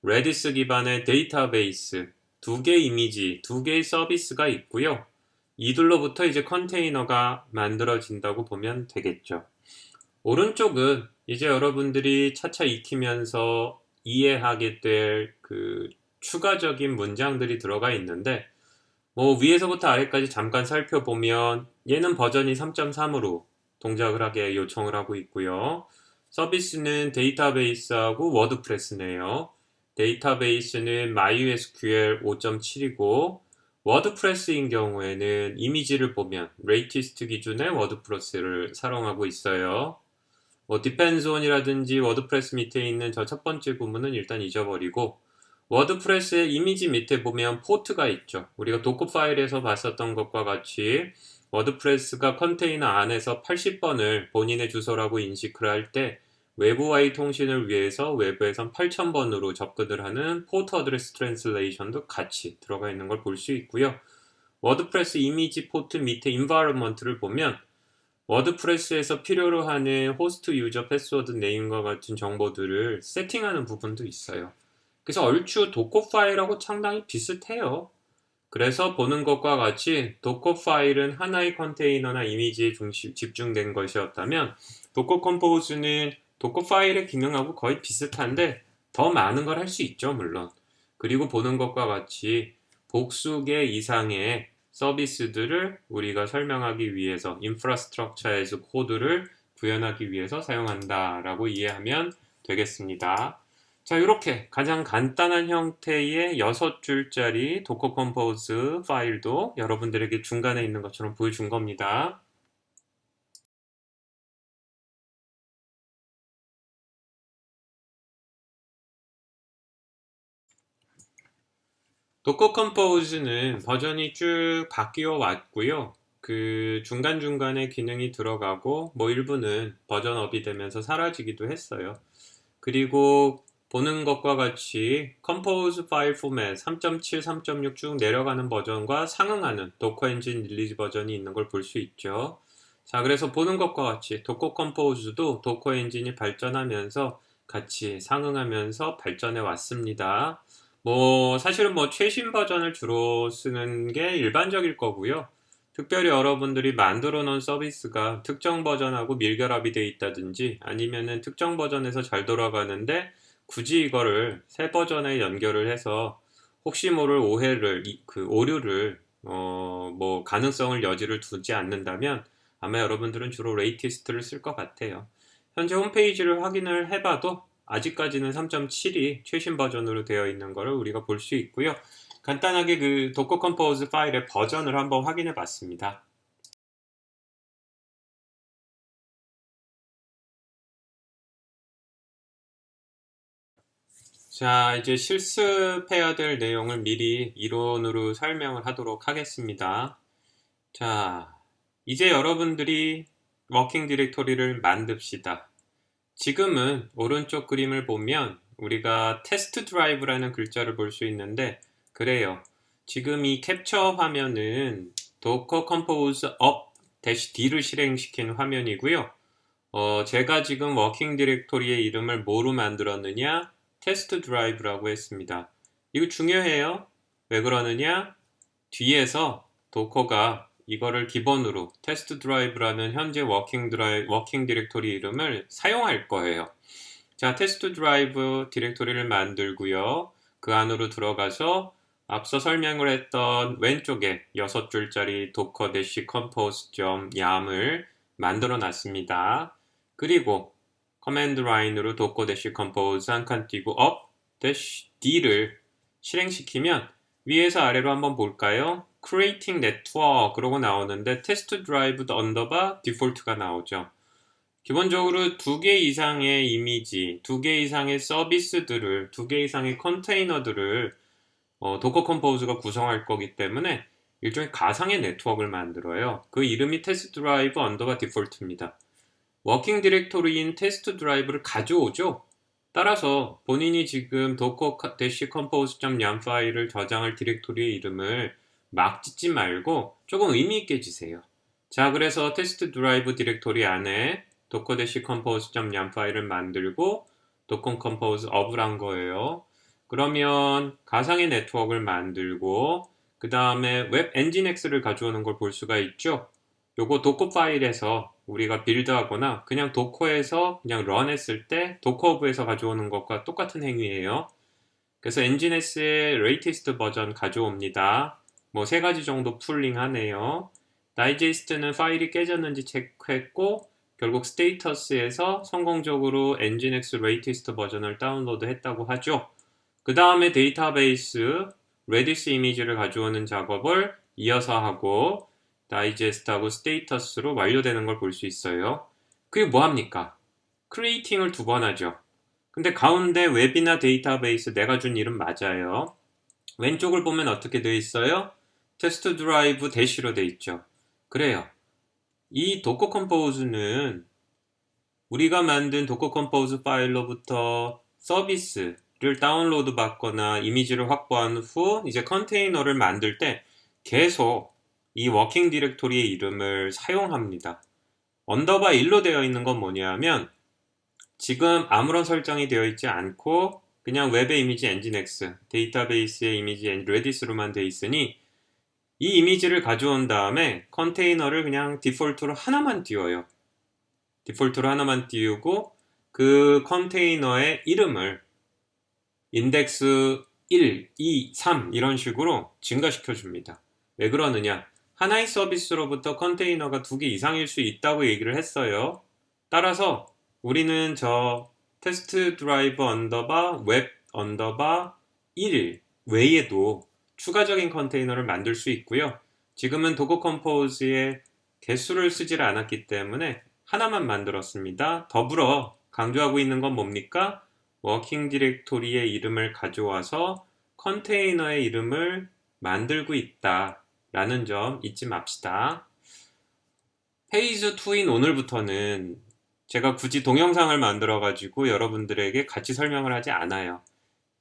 [SPEAKER 1] 레디스 기반의 데이터베이스 2개 이미지, 2개의 서비스가 있고요. 이들로부터 이제 컨테이너가 만들어진다고 보면 되겠죠. 오른쪽은 이제 여러분들이 차차 익히면서 이해하게 될 그 추가적인 문장들이 들어가 있는데 위에서부터 아래까지 잠깐 살펴보면 얘는 버전이 3.3으로 동작을 하게 요청을 하고 있고요. 서비스는 데이터베이스하고 워드프레스네요. 데이터베이스는 MySQL 5.7이고 워드프레스인 경우에는 이미지를 보면 레이티스트 기준의 워드프레스를 사용하고 있어요. depends on이라든지 워드프레스 밑에 있는 저 첫 번째 구문은 일단 잊어버리고 워드프레스의 이미지 밑에 보면 포트가 있죠. 우리가 도커 파일에서 봤었던 것과 같이 워드프레스가 컨테이너 안에서 80번을 본인의 주소라고 인식을 할 때 외부와의 통신을 위해서 외부에선 8000번으로 접근을 하는 포트 어드레스 트랜슬레이션도 같이 들어가 있는 걸 볼 수 있고요. 워드프레스 이미지 포트 밑에 environment를 보면 워드프레스에서 필요로 하는 호스트 유저 패스워드 네임과 같은 정보들을 세팅하는 부분도 있어요. 그래서 얼추 도커 파일하고 상당히 비슷해요. 그래서 보는 것과 같이 도커 파일은 하나의 컨테이너나 이미지에 집중된 것이었다면 도커 컴포즈는 도커 파일의 기능하고 거의 비슷한데 더 많은 걸 할 수 있죠, 물론. 그리고 보는 것과 같이 복수 개 이상의 서비스들을 우리가 설명하기 위해서 인프라스트럭처에서 코드를 구현하기 위해서 사용한다라고 이해하면 되겠습니다. 자, 이렇게 가장 간단한 형태의 6줄짜리 도커 컴포즈 파일도 여러분들에게 중간에 있는 것처럼 보여준 겁니다. 도커 컴포즈는 버전이 쭉 바뀌어 왔고요. 그 중간중간에 기능이 들어가고 뭐 일부는 버전업이 되면서 사라지기도 했어요. 그리고 보는 것과 같이 컴포즈 파일 포맷 3.7, 3.6 쭉 내려가는 버전과 상응하는 도커 엔진 릴리즈 버전이 있는 걸 볼 수 있죠. 자, 그래서 보는 것과 같이 도커 컴포즈도 도커 엔진이 발전하면서 같이 상응하면서 발전해 왔습니다. 뭐 사실은 뭐 최신 버전을 주로 쓰는 게 일반적일 거고요. 특별히 여러분들이 만들어 놓은 서비스가 특정 버전하고 밀결합이 되어 있다든지 아니면은 특정 버전에서 잘 돌아가는데 굳이 이거를 새 버전에 연결을 해서 혹시 모를 오해를 그 오류를 뭐 가능성을 여지를 두지 않는다면 아마 여러분들은 주로 레이티스트를 쓸 것 같아요. 현재 홈페이지를 확인을 해봐도 아직까지는 3.7이 최신 버전으로 되어 있는 것을 우리가 볼 수 있고요. 간단하게 그 도커 컴포즈 파일의 버전을 한번 확인해 봤습니다. 자, 이제 실습해야 될 내용을 미리 이론으로 설명을 하도록 하겠습니다. 자, 이제 여러분들이 워킹 디렉토리를 만듭시다. 지금은 오른쪽 그림을 보면 우리가 테스트 드라이브라는 글자를 볼 수 있는데 그래요. 지금 이 캡처 화면은 도커 컴포즈 업 -d를 실행시킨 화면이고요. 제가 지금 워킹 디렉토리의 이름을 뭐로 만들었느냐? 테스트 드라이브라고 했습니다. 이거 중요해요. 왜 그러느냐? 뒤에서 도커가 이거를 기본으로 테스트 드라이브라는 현재 워킹 디렉토리 이름을 사용할 거예요. 자, 테스트 드라이브 디렉토리를 만들고요. 그 안으로 들어가서 앞서 설명을 했던 왼쪽에 6줄짜리 docker compose.yam을 만들어 놨습니다. 그리고 커맨드 라인으로 docker compose 한 칸 띄고 up-d를 실행시키면 위에서 아래로 한번 볼까요? creating network 그러고 나오는데 test drive underbar default가 나오죠. 기본적으로 2개 이상의 이미지, 2개 이상의 서비스들을, 2개 이상의 컨테이너들을 도커 컴포즈가 구성할 거기 때문에 일종의 가상의 네트워크를 만들어요. 그 이름이 테스트 드라이브 언더바 디폴트입니다. 워킹 디렉토리인 테스트 드라이브를 가져오죠. 따라서 본인이 지금 docker-compose.yam 파일을 저장할 디렉토리의 이름을 막 짓지 말고 조금 의미 있게 지세요. 자, 그래서 테스트 드라이브 디렉토리 안에 docker-compose.yam 파일을 만들고 docker compose up을 한 거예요. 그러면 가상의 네트워크를 만들고 그 다음에 웹 엔진X를 가져오는 걸 볼 수가 있죠. 요거 도커 파일에서 우리가 빌드하거나 그냥 도커에서 그냥 런 했을 때 도커 허브에서 가져오는 것과 똑같은 행위예요. 그래서 엔진X의 레이티스트 버전 가져옵니다. 뭐 3가지 정도 풀링하네요. 다이제스트는 파일이 깨졌는지 체크했고 결국 스테이터스에서 성공적으로 엔진X 레이티스트 버전을 다운로드 했다고 하죠. 그 다음에 데이터베이스 레디스 이미지를 가져오는 작업을 이어서 하고 다이제스트하고 스테이터스로 완료되는 걸 볼 수 있어요. 그게 뭐합니까? 크리에이팅을 2번 하죠. 근데 가운데 웹이나 데이터베이스 내가 준 이름 맞아요. 왼쪽을 보면 어떻게 되어 있어요? 테스트 드라이브 대시로 되어 있죠. 그래요. 이 도커 컴포즈는 우리가 만든 도커 컴포즈 파일로부터 서비스를 다운로드 받거나 이미지를 확보한 후 이제 컨테이너를 만들 때 계속 이 워킹 디렉토리의 이름을 사용합니다. 언더바 1로 되어 있는 건 뭐냐면 지금 아무런 설정이 되어 있지 않고 그냥 웹의 이미지 엔진X, 데이터베이스의 이미지 레디스로만 되어 있으니 이 이미지를 가져온 다음에 컨테이너를 그냥 디폴트로 하나만 띄워요. 디폴트로 하나만 띄우고 그 컨테이너의 이름을 인덱스 1, 2, 3 이런 식으로 증가시켜 줍니다. 왜 그러느냐? 하나의 서비스로부터 컨테이너가 2개 이상일 수 있다고 얘기를 했어요. 따라서 우리는 저 테스트 드라이브 언더바 웹 언더바 1 외에도 추가적인 컨테이너를 만들 수 있고요. 지금은 도커 컴포즈의 개수를 쓰질 않았기 때문에 하나만 만들었습니다. 더불어 강조하고 있는 건 뭡니까? 워킹 디렉토리의 이름을 가져와서 컨테이너의 이름을 만들고 있다 라는 점 잊지 맙시다. 페이즈 2인 오늘부터는 제가 굳이 동영상을 만들어 가지고 여러분들에게 같이 설명을 하지 않아요.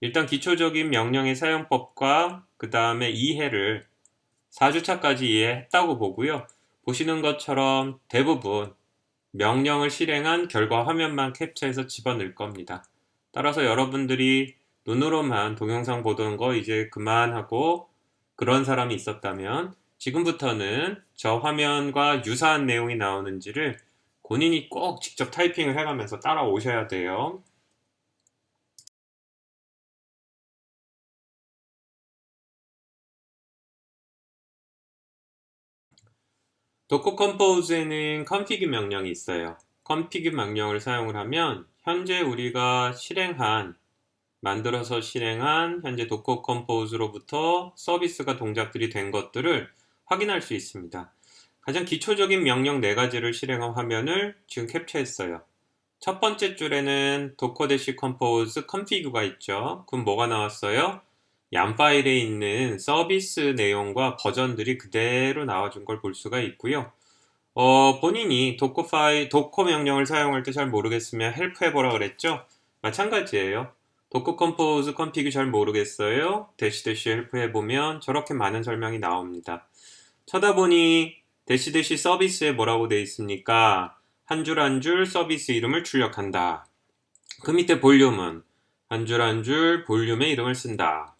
[SPEAKER 1] 일단 기초적인 명령의 사용법과 그 다음에 이해를 4주차까지 이해했다고 보고요. 보시는 것처럼 대부분 명령을 실행한 결과 화면만 캡처해서 집어넣을 겁니다. 따라서 여러분들이 눈으로만 동영상 보던 거 이제 그만하고 그런 사람이 있었다면 지금부터는 저 화면과 유사한 내용이 나오는지를 본인이 꼭 직접 타이핑을 해가면서 따라오셔야 돼요. 도커 컴포즈에는 config 명령이 있어요. config 명령을 사용을 하면 현재 우리가 만들어서 실행한 현재 도커 컴포즈로부터 서비스가 동작들이 된 것들을 확인할 수 있습니다. 가장 기초적인 명령 4가지를 실행한 화면을 지금 캡처했어요. 첫 번째 줄에는 docker-compose config가 있죠. 그럼 뭐가 나왔어요? 얌 파일에 있는 서비스 내용과 버전들이 그대로 나와준 걸 볼 수가 있고요. 본인이 도커 명령을 사용할 때 잘 모르겠으면 헬프 해보라 그랬죠? 마찬가지예요. 도커 컴포즈 config 잘 모르겠어요? 대시 헬프 해보면 저렇게 많은 설명이 나옵니다. 쳐다보니 대시 서비스에 뭐라고 되어 있습니까? 한 줄 한 줄 서비스 이름을 출력한다. 그 밑에 볼륨은 한 줄 한 줄 볼륨의 이름을 쓴다.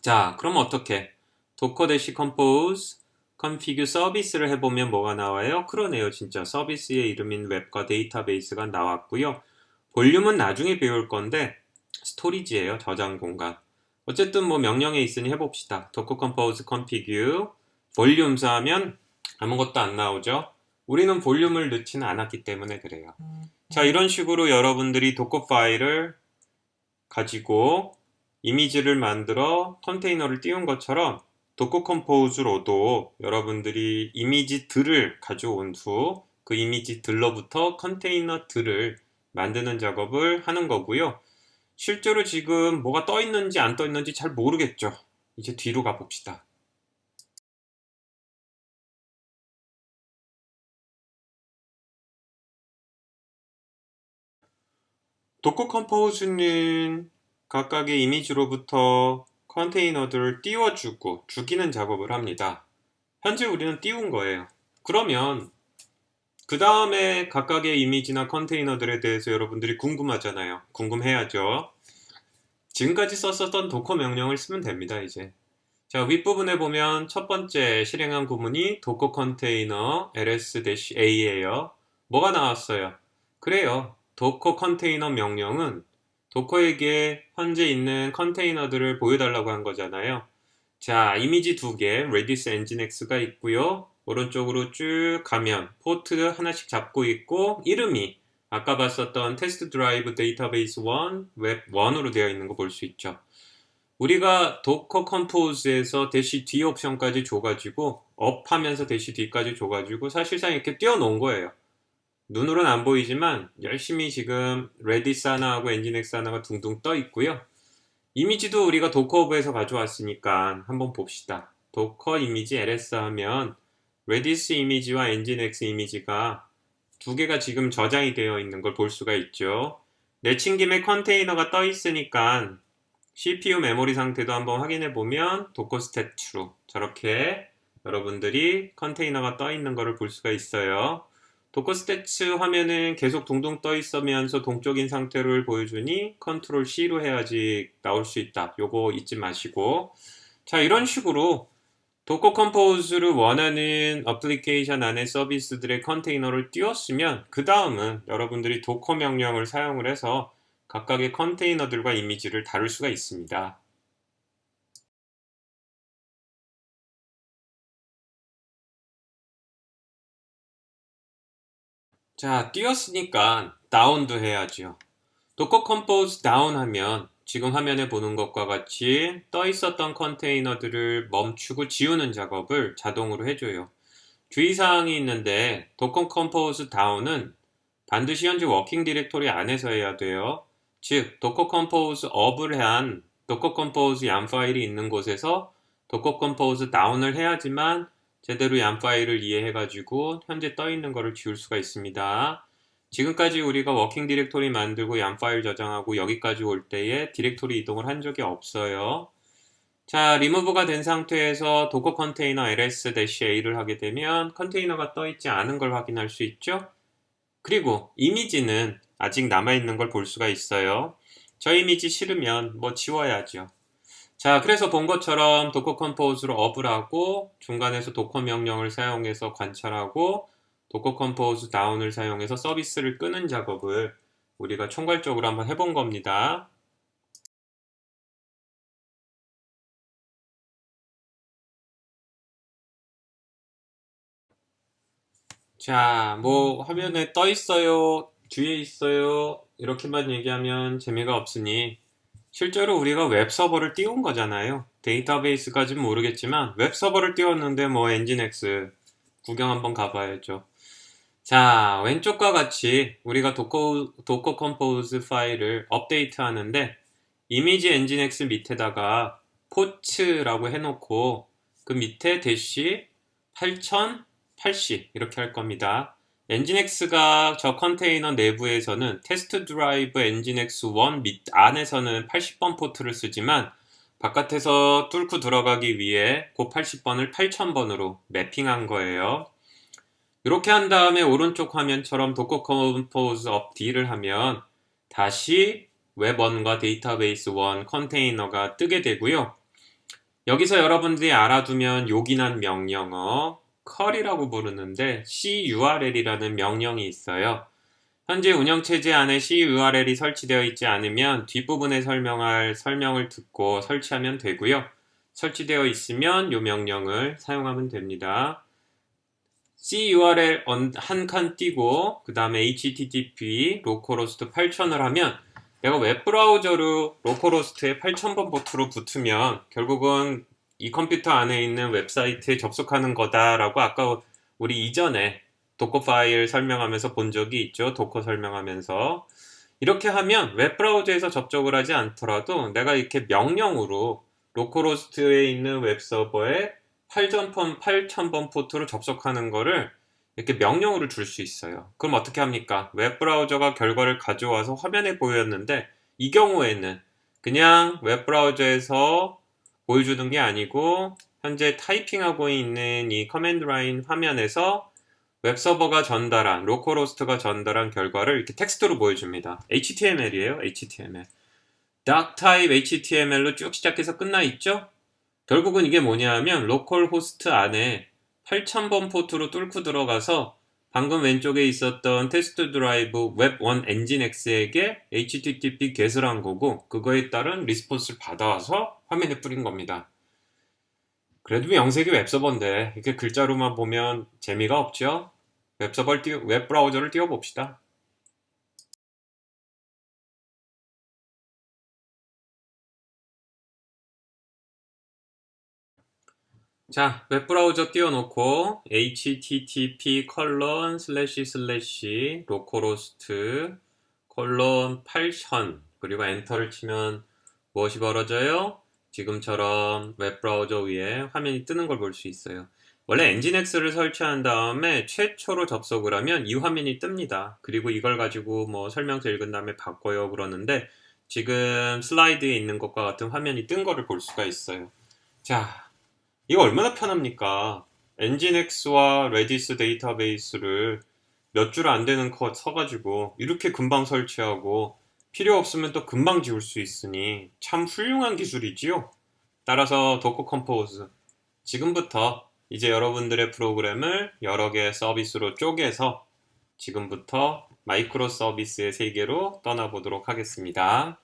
[SPEAKER 1] 자, 그럼 어떻게? 도커 대시 컴포즈 config 서비스를 해보면 뭐가 나와요? 그러네요. 진짜 서비스의 이름인 웹과 데이터베이스가 나왔고요. 볼륨은 나중에 배울 건데 스토리지예요. 저장 공간. 어쨌든 뭐 명령에 있으니 해봅시다. docker compose config 볼륨 하면 아무것도 안 나오죠. 우리는 볼륨을 넣지는 않았기 때문에 그래요. 자, 이런 식으로 여러분들이 도커 파일을 가지고 이미지를 만들어 컨테이너를 띄운 것처럼 도커 컴포즈로도 여러분들이 이미지들을 가져온 후 그 이미지들로부터 컨테이너들을 만드는 작업을 하는 거고요. 실제로 지금 뭐가 떠 있는지 안 떠 있는지 잘 모르겠죠. 이제 뒤로 가봅시다. 도커 컴포즈는 각각의 이미지로부터 컨테이너들을 띄워주고 죽이는 작업을 합니다. 현재 우리는 띄운 거예요. 그러면 그 다음에 각각의 이미지나 컨테이너들에 대해서 여러분들이 궁금하잖아요. 궁금해야죠. 지금까지 썼었던 도커 명령을 쓰면 됩니다, 이제. 자, 윗부분에 보면 첫 번째 실행한 구문이 도커 컨테이너 ls-a예요. 뭐가 나왔어요? 그래요. 도커 컨테이너 명령은 도커에게 현재 있는 컨테이너들을 보여달라고 한 거잖아요. 자, 이미지 2개, Redis nginx가 있고요. 오른쪽으로 쭉 가면 포트 하나씩 잡고 있고 이름이 아까 봤었던 테스트 드라이브 데이터베이스 1, 웹 1으로 되어 있는 거 볼 수 있죠. 우리가 도커 컴포즈에서 대시 D 옵션까지 줘가지고 업 하면서 대시 D까지 줘가지고 사실상 이렇게 띄워놓은 거예요. 눈으로는 안 보이지만 열심히 지금 레디스 하나하고 엔진엑스 하나가 둥둥 떠 있고요. 이미지도 우리가 도커허브에서 가져왔으니까 한번 봅시다. 도커 이미지 ls 하면 레디스 이미지와 엔진엑스 이미지가 두 개가 지금 저장이 되어 있는 걸 볼 수가 있죠. 내친 김에 컨테이너가 떠 있으니까 CPU 메모리 상태도 한번 확인해 보면 도커 스탯으로 저렇게 여러분들이 컨테이너가 떠 있는 것을 볼 수가 있어요. 도커 스태츠 화면은 계속 둥둥 떠 있으면서 동적인 상태를 보여주니 컨트롤 C로 해야지 나올 수 있다. 요거 잊지 마시고. 자, 이런 식으로 도커 컴포즈를 원하는 어플리케이션 안에 서비스들의 컨테이너를 띄웠으면 그 다음은 여러분들이 도커 명령을 사용을 해서 각각의 컨테이너들과 이미지를 다룰 수가 있습니다. 자, 띄웠으니까 다운도 해야죠. 도커 컴포즈 다운 하면 지금 화면에 보는 것과 같이 떠 있었던 컨테이너들을 멈추고 지우는 작업을 자동으로 해줘요. 주의사항이 있는데 도커 컴포즈 다운은 반드시 현재 워킹 디렉토리 안에서 해야 돼요. 즉 도커 컴포즈 업을 한 도커 컴포즈 얌 파일이 있는 곳에서 도커 컴포즈 다운을 해야지만 제대로 얌 파일을 이해해가지고 현재 떠 있는 거를 지울 수가 있습니다. 지금까지 우리가 워킹 디렉토리 만들고 얌 파일 저장하고 여기까지 올 때에 디렉토리 이동을 한 적이 없어요. 자, 리무브가 된 상태에서 도커 컨테이너 ls-a를 하게 되면 컨테이너가 떠 있지 않은 걸 확인할 수 있죠. 그리고 이미지는 아직 남아있는 걸 볼 수가 있어요. 저 이미지 싫으면 뭐 지워야죠. 자, 그래서 본 것처럼 도커 컴포즈로 업을 하고 중간에서 도커 명령을 사용해서 관찰하고 도커 컴포즈 다운을 사용해서 서비스를 끄는 작업을 우리가 총괄적으로 한번 해본 겁니다. 자, 뭐 화면에 떠 있어요, 뒤에 있어요 이렇게만 얘기하면 재미가 없으니 실제로 우리가 웹서버를 띄운 거잖아요. 데이터베이스까지는 모르겠지만 웹서버를 띄웠는데 뭐 엔진엑스 구경 한번 가봐야죠. 자, 왼쪽과 같이 우리가 도커 컴포즈 파일을 업데이트 하는데 이미지 엔진엑스 밑에다가 포츠라고 해놓고 그 밑에 대시 8080 이렇게 할 겁니다. 엔진엑스가 저 컨테이너 내부에서는 테스트 드라이브 엔진엑스 1 안에서는 80번 포트를 쓰지만 바깥에서 뚫고 들어가기 위해 그 80번을 8000번으로 매핑한 거예요. 이렇게 한 다음에 오른쪽 화면처럼 도커 컴포즈 업 D를 하면 다시 웹1과 데이터베이스 1 컨테이너가 뜨게 되고요. 여기서 여러분들이 알아두면 요긴한 명령어 cur이라고 부르는데 curl이라는 명령이 있어요. 현재 운영체제 안에 curl이 설치되어 있지 않으면 뒷부분에 설명할 설명을 듣고 설치하면 되고요. 설치되어 있으면 이 명령을 사용하면 됩니다. curl 한 칸 띄고 그 다음에 http 로컬호스트 8000을 하면 내가 웹브라우저로 로컬호스트에 8000번 포트로 붙으면 결국은 이 컴퓨터 안에 있는 웹사이트에 접속하는 거다라고 아까 우리 이전에 도커 파일 설명하면서 본 적이 있죠. 도커 설명하면서 이렇게 하면 웹브라우저에서 접속을 하지 않더라도 내가 이렇게 명령으로 로컬호스트에 있는 웹서버에 8000번 포트로 접속하는 거를 이렇게 명령으로 줄 수 있어요. 그럼 어떻게 합니까? 웹브라우저가 결과를 가져와서 화면에 보였는데 이 경우에는 그냥 웹브라우저에서 보여주는 게 아니고 현재 타이핑하고 있는 이 커맨드 라인 화면에서 웹서버가 전달한, 로컬호스트가 전달한 결과를 이렇게 텍스트로 보여줍니다. HTML이에요, HTML. doc type HTML로 쭉 시작해서 끝나 있죠? 결국은 이게 뭐냐 하면 로컬 호스트 안에 8000번 포트로 뚫고 들어가서 방금 왼쪽에 있었던 테스트 드라이브 웹1 엔진X에게 HTTP get을 한 거고 그거에 따른 리스폰스를 받아와서 화면에 뿌린 겁니다. 그래도 명색이 웹서버인데 이렇게 글자로만 보면 재미가 없죠? 웹브라우저를 띄워봅시다. 자, 웹브라우저 띄워놓고 http localhost 콜론 8000 그리고 엔터를 치면 무엇이 벌어져요? 지금처럼 웹브라우저 위에 화면이 뜨는 걸 볼 수 있어요. 원래 엔진엑스를 설치한 다음에 최초로 접속을 하면 이 화면이 뜹니다. 그리고 이걸 가지고 뭐 설명서 읽은 다음에 바꿔요 그러는데 지금 슬라이드에 있는 것과 같은 화면이 뜬 거를 볼 수가 있어요. 자, 이거 얼마나 편합니까? 엔진엑스와 레디스 데이터베이스를 몇 줄 안 되는 컷 써가지고 이렇게 금방 설치하고 필요 없으면 또 금방 지울 수 있으니 참 훌륭한 기술이지요. 따라서 도커 컴포즈 지금부터 이제 여러분들의 프로그램을 여러 개의 서비스로 쪼개서 지금부터 마이크로 서비스의 세계로 떠나보도록 하겠습니다.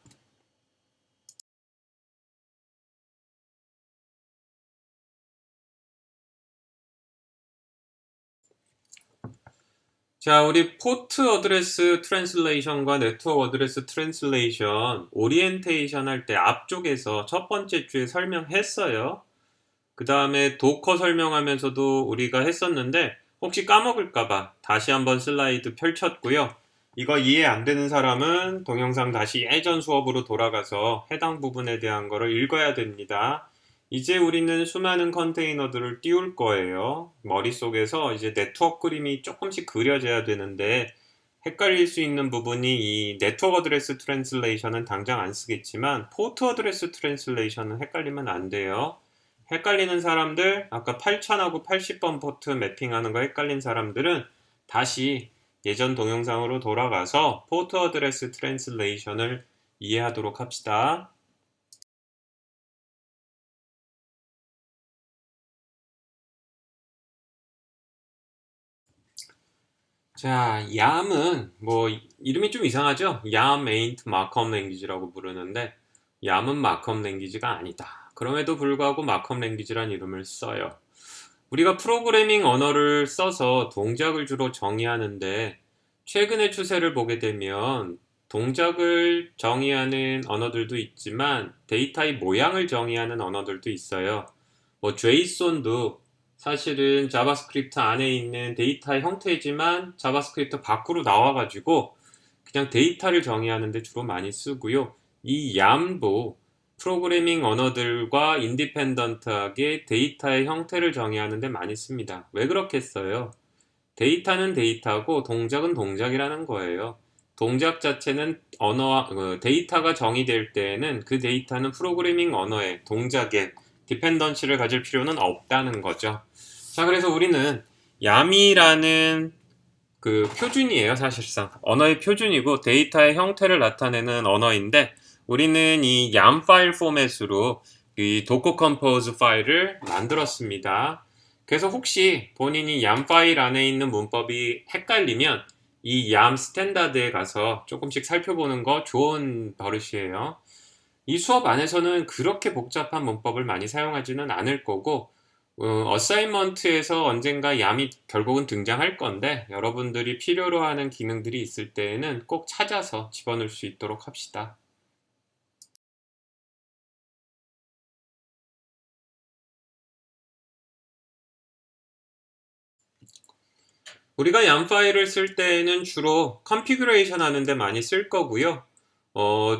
[SPEAKER 1] 자, 우리 포트 어드레스 트랜슬레이션과 네트워크 어드레스 트랜슬레이션 오리엔테이션 할 때 앞쪽에서 첫 번째 주에 설명했어요. 그 다음에 도커 설명하면서도 우리가 했었는데 혹시 까먹을까봐 다시 한번 슬라이드 펼쳤고요. 이거 이해 안 되는 사람은 동영상 다시 예전 수업으로 돌아가서 해당 부분에 대한 거를 읽어야 됩니다. 이제 우리는 수많은 컨테이너들을 띄울 거예요. 머릿속에서 이제 네트워크 그림이 조금씩 그려져야 되는데 헷갈릴 수 있는 부분이 이 네트워크 어드레스 트랜슬레이션은 당장 안 쓰겠지만 포트 어드레스 트랜슬레이션은 헷갈리면 안 돼요. 헷갈리는 사람들, 아까 8000하고 80번 포트 매핑하는 거 헷갈린 사람들은 다시 예전 동영상으로 돌아가서 포트 어드레스 트랜슬레이션을 이해하도록 합시다. 자, YAM은 뭐 이름이 좀 이상하죠? YAM ain't Markup Language라고 부르는데 YAM은 마크업 랭귀지가 아니다. 그럼에도 불구하고 마크업 랭귀지란 이름을 써요. 우리가 프로그래밍 언어를 써서 동작을 주로 정의하는데 최근의 추세를 보게 되면 동작을 정의하는 언어들도 있지만 데이터의 모양을 정의하는 언어들도 있어요. 뭐 JSON도 사실은 자바스크립트 안에 있는 데이터의 형태이지만 자바스크립트 밖으로 나와가지고 그냥 데이터를 정의하는 데 주로 많이 쓰고요. 이 YAM도 프로그래밍 언어들과 인디펜던트하게 데이터의 형태를 정의하는 데 많이 씁니다. 왜 그렇게 써요? 데이터는 데이터고 동작은 동작이라는 거예요. 동작 자체는 데이터가 정의될 때에는 그 데이터는 프로그래밍 언어의 동작에 디펜던시를 가질 필요는 없다는 거죠. 자, 그래서 우리는 YAM이라는 그 표준이에요, 사실상. 언어의 표준이고 데이터의 형태를 나타내는 언어인데 우리는 이 YAM 파일 포맷으로 이 도커 컴포즈 파일을 만들었습니다. 그래서 혹시 본인이 YAM 파일 안에 있는 문법이 헷갈리면 이 YAM 스탠다드에 가서 조금씩 살펴보는 거 좋은 버릇이에요. 이 수업 안에서는 그렇게 복잡한 문법을 많이 사용하지는 않을 거고 어사이먼트에서 언젠가 YAM이 결국은 등장할 건데 여러분들이 필요로 하는 기능들이 있을 때에는 꼭 찾아서 집어넣을 수 있도록 합시다. 우리가 YAM 파일을 쓸 때에는 주로 컨피그레이션 하는데 많이 쓸 거고요.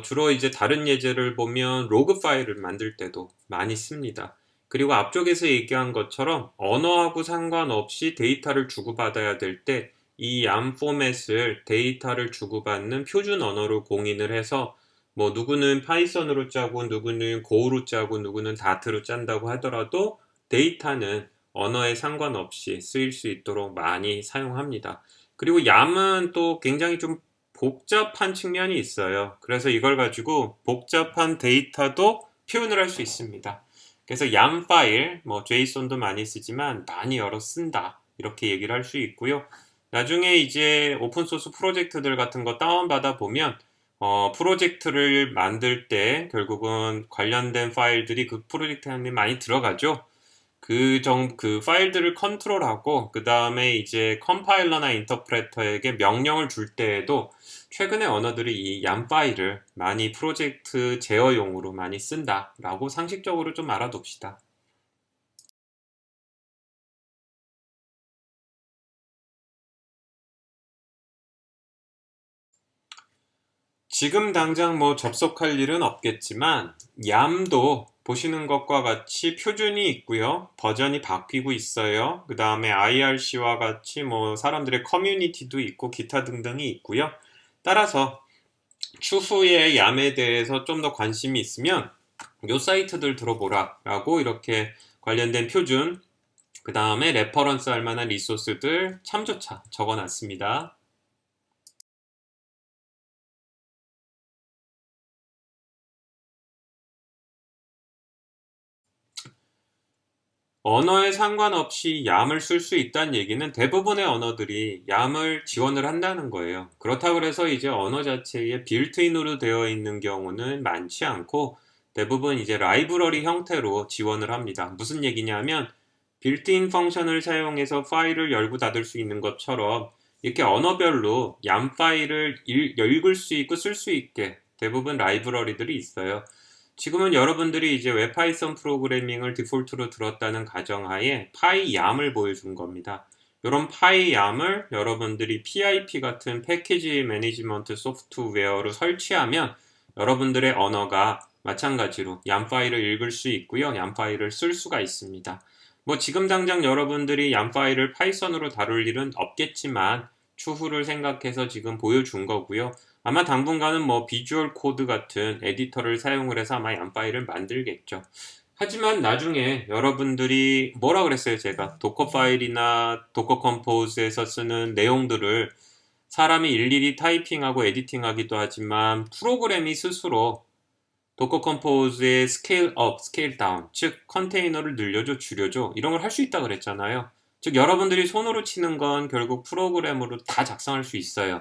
[SPEAKER 1] 주로 이제 다른 예제를 보면 로그 파일을 만들 때도 많이 씁니다. 그리고 앞쪽에서 얘기한 것처럼 언어하고 상관없이 데이터를 주고받아야 될 때 이 YAM 포맷을 데이터를 주고받는 표준 언어로 공인을 해서 뭐 누구는 파이썬으로 짜고 누구는 고로 짜고 누구는 다트로 짠다고 하더라도 데이터는 언어에 상관없이 쓰일 수 있도록 많이 사용합니다. 그리고 YAM은 또 굉장히 좀 복잡한 측면이 있어요. 그래서 이걸 가지고 복잡한 데이터도 표현을 할 수 있습니다. 그래서 YAM 파일, 뭐 JSON도 많이 쓰지만 많이 열어 쓴다. 이렇게 얘기를 할 수 있고요. 나중에 이제 오픈소스 프로젝트들 같은 거 다운받아 보면 프로젝트를 만들 때 결국은 관련된 파일들이 그 프로젝트 안에 많이 들어가죠. 그 파일들을 컨트롤하고 그 다음에 이제 컴파일러나 인터프레터에게 명령을 줄 때에도 최근의 언어들이 이 YAM 파일을 많이 프로젝트 제어용으로 많이 쓴다라고 상식적으로 좀 알아둡시다. 지금 당장 뭐 접속할 일은 없겠지만 얌도 보시는 것과 같이 표준이 있고요. 버전이 바뀌고 있어요. 그 다음에 IRC와 같이 뭐 사람들의 커뮤니티도 있고 기타 등등이 있고요. 따라서 추후에 얌에 대해서 좀 더 관심이 있으면 요 사이트들 들어보라 라고 이렇게 관련된 표준, 그 다음에 레퍼런스 할 만한 리소스들 참조차 적어놨습니다. 언어에 상관없이 얌을 쓸 수 있다는 얘기는 대부분의 언어들이 얌을 지원을 한다는 거예요. 그렇다고 해서 이제 언어 자체에 빌트인으로 되어 있는 경우는 많지 않고 대부분 이제 라이브러리 형태로 지원을 합니다. 무슨 얘기냐면 빌트인 펑션을 사용해서 파일을 열고 닫을 수 있는 것처럼 이렇게 언어별로 얌 파일을 읽을 수 있고 쓸 수 있게 대부분 라이브러리들이 있어요. 지금은 여러분들이 이제 웹파이썬 프로그래밍을 디폴트로 들었다는 가정하에 파이얌을 보여준 겁니다. 이런 파이얌을 여러분들이 PIP 같은 패키지 매니지먼트 소프트웨어로 설치하면 여러분들의 언어가 마찬가지로 얌 파일을 읽을 수 있고요. 얌 파일을 쓸 수가 있습니다. 뭐 지금 당장 여러분들이 얌 파일을 파이썬으로 다룰 일은 없겠지만 추후를 생각해서 지금 보여준 거고요. 아마 당분간은 뭐 비주얼 코드 같은 에디터를 사용을 해서 아마 얌 파일을 만들겠죠. 하지만 나중에 여러분들이 뭐라 그랬어요? 제가 도커 파일이나 도커 컴포즈에서 쓰는 내용들을 사람이 일일이 타이핑하고 에디팅하기도 하지만 프로그램이 스스로 도커 컴포즈의 스케일 업, 스케일 다운, 즉 컨테이너를 늘려줘, 줄여줘 이런 걸 할 수 있다고 그랬잖아요. 즉 여러분들이 손으로 치는 건 결국 프로그램으로 다 작성할 수 있어요.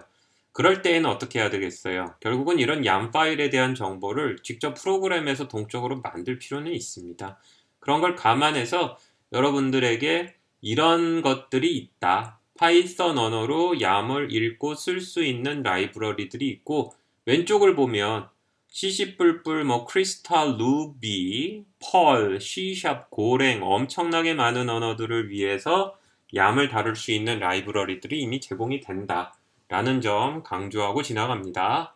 [SPEAKER 1] 그럴 때에는 어떻게 해야 되겠어요? 결국은 이런 얌 파일에 대한 정보를 직접 프로그램에서 동적으로 만들 필요는 있습니다. 그런 걸 감안해서 여러분들에게 이런 것들이 있다. 파이썬 언어로 얌을 읽고 쓸 수 있는 라이브러리들이 있고 왼쪽을 보면 C++, 뭐 크리스탈, 루비, 펄, C#, 고랭 엄청나게 많은 언어들을 위해서 얌을 다룰 수 있는 라이브러리들이 이미 제공이 된다. 라는 점 강조하고 지나갑니다.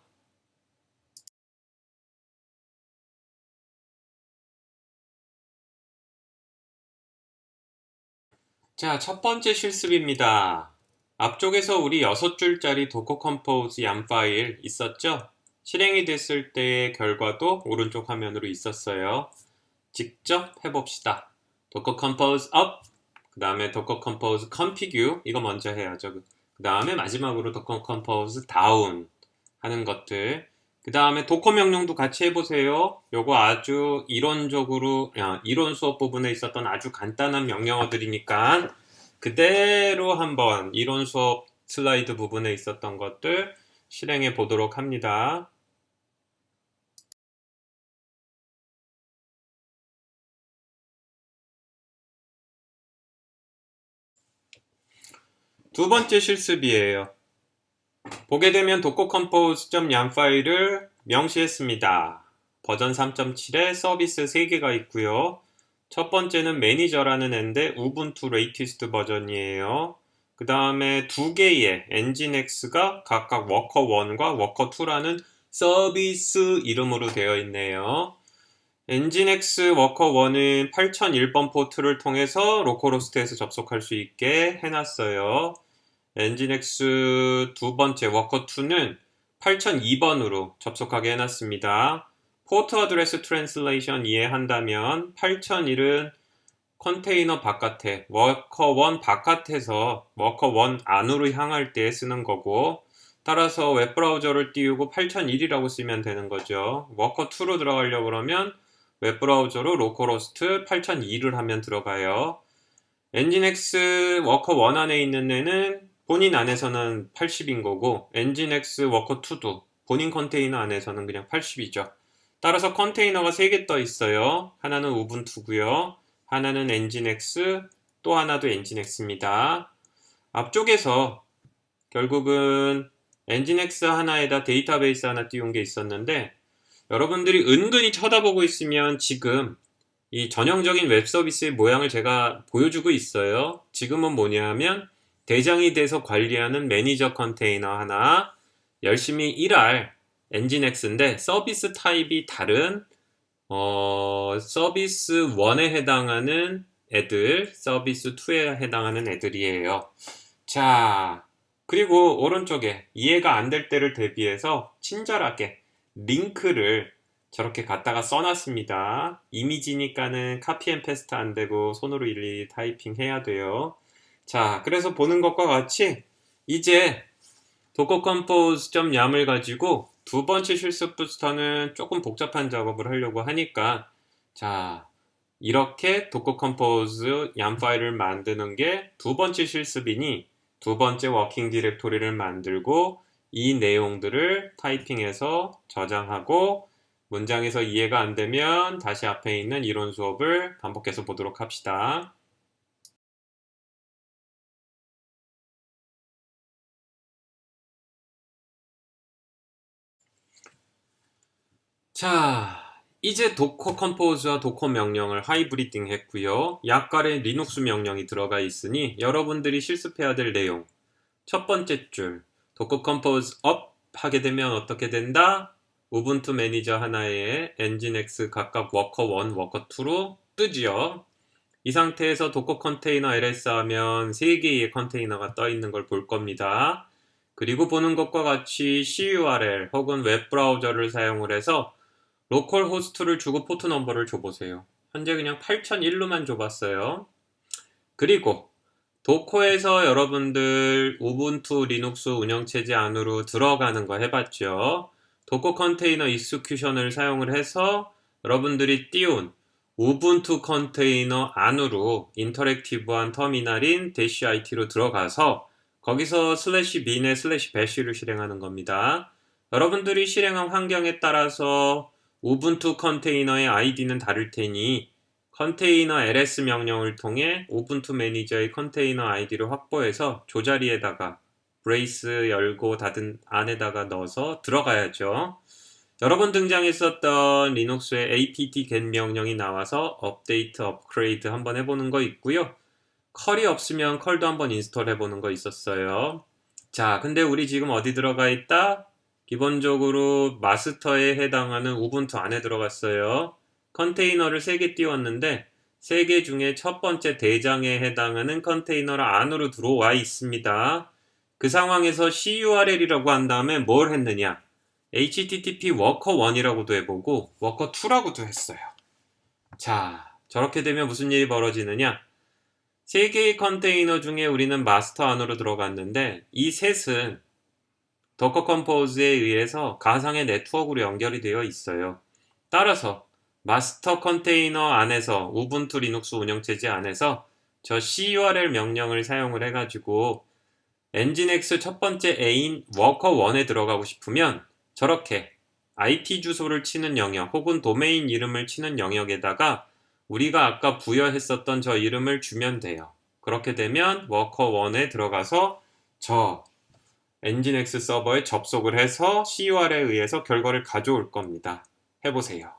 [SPEAKER 1] 자, 첫 번째 실습입니다. 앞쪽에서 우리 6줄짜리 도커 컴포즈 얌 파일 있었죠? 실행이 됐을 때의 결과도 오른쪽 화면으로 있었어요. 직접 해봅시다. 도커 컴포즈 up, 그 다음에 도커 컴포즈 config, 이거 먼저 해야죠. 그 다음에 마지막으로 도커 컴포즈 down 하는 것들. 그 다음에 도커 명령도 같이 해보세요. 요거 아주 이론적으로, 이론 수업 부분에 있었던 아주 간단한 명령어들이니까 그대로 한번 이론 수업 슬라이드 부분에 있었던 것들 실행해 보도록 합니다. 두 번째 실습이에요. 보게 되면 도커 컴포즈.얌 파일을 명시했습니다. 버전 3.7에 서비스 3개가 있고요. 첫 번째는 매니저라는 앤데 우분투 레이티스트 버전이에요. 그 다음에 두 개의 엔진X가 각각 워커1과 워커2라는 서비스 이름으로 되어 있네요. 엔진X 워커1은 8001번 포트를 통해서 로컬호스트에서 접속할 수 있게 해놨어요. 엔진X 두 번째 워커2는 8002번으로 접속하게 해놨습니다. 포트 어드레스 트랜슬레이션 이해한다면 8001은 컨테이너 바깥에, 워커1 바깥에서 워커1 안으로 향할 때 쓰는 거고, 따라서 웹브라우저를 띄우고 8001이라고 쓰면 되는 거죠. 워커2로 들어가려고 그러면 웹브라우저로 로컬호스트 8002를 하면 들어가요. 엔진X 워커1 안에 있는 애는 본인 안에서는 80인 거고 엔진X 워커2도 본인 컨테이너 안에서는 그냥 80이죠. 따라서 컨테이너가 3개 떠 있어요. 하나는 우분투고요. 하나는 엔진X, 또 하나도 엔진X입니다. 앞쪽에서 결국은 엔진X 하나에다 데이터베이스 하나 띄운 게 있었는데 여러분들이 은근히 쳐다보고 있으면 지금 이 전형적인 웹 서비스의 모양을 제가 보여주고 있어요. 지금은 뭐냐면 대장이 돼서 관리하는 매니저 컨테이너 하나, 열심히 일할 엔진X인데 서비스 타입이 다른 서비스 1에 해당하는 애들, 서비스 2에 해당하는 애들이에요. 자, 그리고 오른쪽에 이해가 안 될 때를 대비해서 친절하게 링크를 저렇게 갖다가 써놨습니다. 이미지니까는 카피 앤 페스트 안 되고 손으로 일일이 타이핑 해야 돼요. 자, 그래서 보는 것과 같이 이제 도커 컴포즈 .yam을 가지고 두 번째 실습부터는 조금 복잡한 작업을 하려고 하니까 자, 이렇게 도커 컴포즈 yam 파일을 만드는 게 두 번째 실습이니 두 번째 워킹 디렉토리를 만들고 이 내용들을 타이핑해서 저장하고 문장에서 이해가 안 되면 다시 앞에 있는 이론 수업을 반복해서 보도록 합시다. 자, 이제 도커 컴포즈와 도커 명령을 하이브리딩 했고요. 약간의 리눅스 명령이 들어가 있으니 여러분들이 실습해야 될 내용. 첫 번째 줄, 도커 컴포즈 업 하게 되면 어떻게 된다? 우분투 매니저 하나에 엔진X 각각 워커 1, 워커 2로 뜨지요. 이 상태에서 도커 컨테이너 ls 하면 3개의 컨테이너가 떠 있는 걸 볼 겁니다. 그리고 보는 것과 같이 CURL 혹은 웹브라우저를 사용을 해서 로컬 호스트를 주고 포트 넘버를 줘보세요. 현재 그냥 8001로만 줘봤어요. 그리고 도커에서 여러분들 우분투 리눅스 운영체제 안으로 들어가는 거 해봤죠. 도커 컨테이너 익스큐션을 사용을 해서 여러분들이 띄운 우분투 컨테이너 안으로 인터랙티브한 터미널인 -it로 들어가서 거기서 /bin에 /bash를 실행하는 겁니다. 여러분들이 실행한 환경에 따라서 우분투 컨테이너의 아이디는 다를 테니 컨테이너 ls 명령을 통해 우분투 매니저의 컨테이너 아이디를 확보해서 조자리에다가 브레이스 열고 닫은 안에다가 넣어서 들어가야죠. 여러 번 등장했었던 리눅스의 apt-get 명령이 나와서 업데이트, 업그레이드 한번 해보는 거 있고요. 컬이 없으면 컬도 한번 인스톨 해보는 거 있었어요. 자, 근데 우리 지금 어디 들어가 있다? 기본적으로 마스터에 해당하는 우분투 안에 들어갔어요. 컨테이너를 3개 띄웠는데 3개 중에 첫 번째 대장에 해당하는 컨테이너 안으로 들어와 있습니다. 그 상황에서 CURL이라고 한 다음에 뭘 했느냐? HTTP 워커 1이라고도 해보고 워커 2라고도 했어요. 자, 저렇게 되면 무슨 일이 벌어지느냐? 3개의 컨테이너 중에 우리는 마스터 안으로 들어갔는데 이 셋은 도커 컴포즈에 의해서 가상의 네트워크로 연결이 되어 있어요. 따라서 마스터 컨테이너 안에서 우분투 리눅스 운영체제 안에서 저 CURL 명령을 사용을 해가지고 엔진X 첫 번째 A인 워커 1에 들어가고 싶으면 저렇게 IP 주소를 치는 영역 혹은 도메인 이름을 치는 영역에다가 우리가 아까 부여했었던 저 이름을 주면 돼요. 그렇게 되면 워커 1에 들어가서 저 엔진X 서버에 접속을 해서 CURL에 의해서 결과를 가져올 겁니다. 해보세요.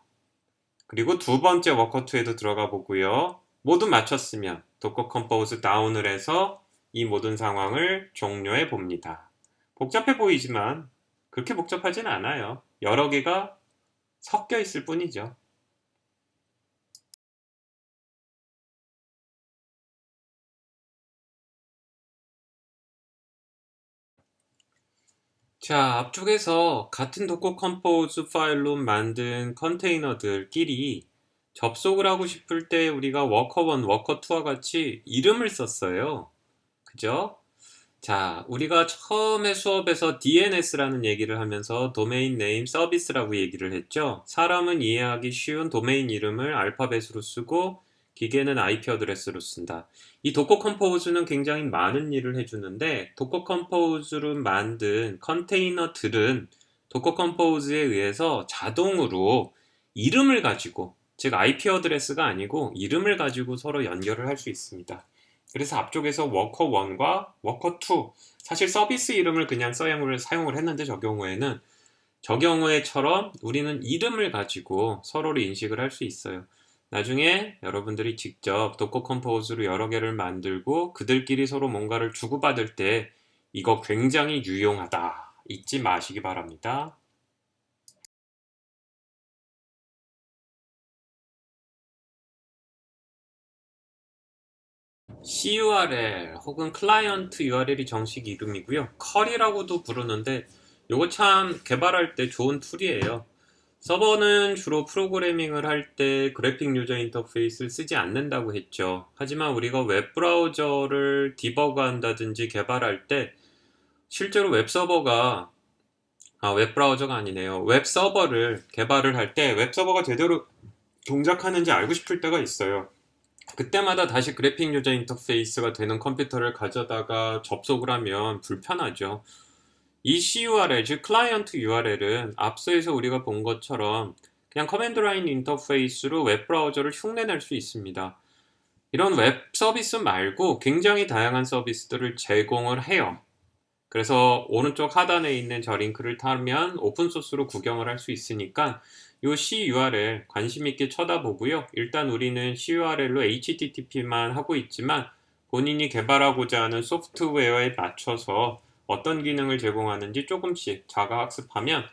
[SPEAKER 1] 그리고 두 번째 워커 2에도 들어가 보고요. 모두 마쳤으면 도커 컴포즈 다운을 해서 이 모든 상황을 종료해 봅니다. 복잡해 보이지만 그렇게 복잡하진 않아요. 여러 개가 섞여 있을 뿐이죠. 자, 앞쪽에서 같은 도커 컴포즈 파일로 만든 컨테이너들끼리 접속을 하고 싶을 때 우리가 워커 1, 워커 2와 같이 이름을 썼어요. 그죠? 자, 우리가 처음에 수업에서 DNS라는 얘기를 하면서 도메인 네임 서비스라고 얘기를 했죠. 사람은 이해하기 쉬운 도메인 이름을 알파벳으로 쓰고 기계는 IP 어드레스로 쓴다. 이 도커 컴포즈는 굉장히 많은 일을 해주는데 도커 컴포즈로 만든 컨테이너들은 도커 컴포즈에 의해서 자동으로 이름을 가지고 즉 IP 어드레스가 아니고 이름을 가지고 서로 연결을 할 수 있습니다. 그래서 앞쪽에서 워커 1과 워커 2 사실 서비스 이름을 그냥 사용을 했는데 저 경우에처럼 우리는 이름을 가지고 서로를 인식을 할 수 있어요. 나중에 여러분들이 직접 도커 컴포즈로 여러 개를 만들고 그들끼리 서로 뭔가를 주고받을 때 이거 굉장히 유용하다 잊지 마시기 바랍니다. CURL 혹은 클라이언트 URL이 정식 이름이고요. 컬이라고도 부르는데 요거 참 개발할 때 좋은 툴이에요. 서버는 주로 프로그래밍을 할 때 그래픽 유저 인터페이스를 쓰지 않는다고 했죠. 하지만 우리가 웹브라우저를 디버그 한다든지 개발할 때 실제로 웹브라우저가 아니네요. 웹서버를 개발을 할 때 웹서버가 제대로 동작하는지 알고 싶을 때가 있어요. 그때마다 다시 그래픽 유저 인터페이스가 되는 컴퓨터를 가져다가 접속을 하면 불편하죠. 이 CURL, 즉 클라이언트 URL은 앞서에서 우리가 본 것처럼 그냥 커맨드 라인 인터페이스로 웹브라우저를 흉내낼 수 있습니다. 이런 웹 서비스 말고 굉장히 다양한 서비스들을 제공을 해요. 그래서 오른쪽 하단에 있는 저 링크를 타면 오픈소스로 구경을 할 수 있으니까 이 CURL 관심 있게 쳐다보고요. 일단 우리는 CURL로 HTTP만 하고 있지만 본인이 개발하고자 하는 소프트웨어에 맞춰서 어떤 기능을 제공하는지 조금씩 자가 학습하면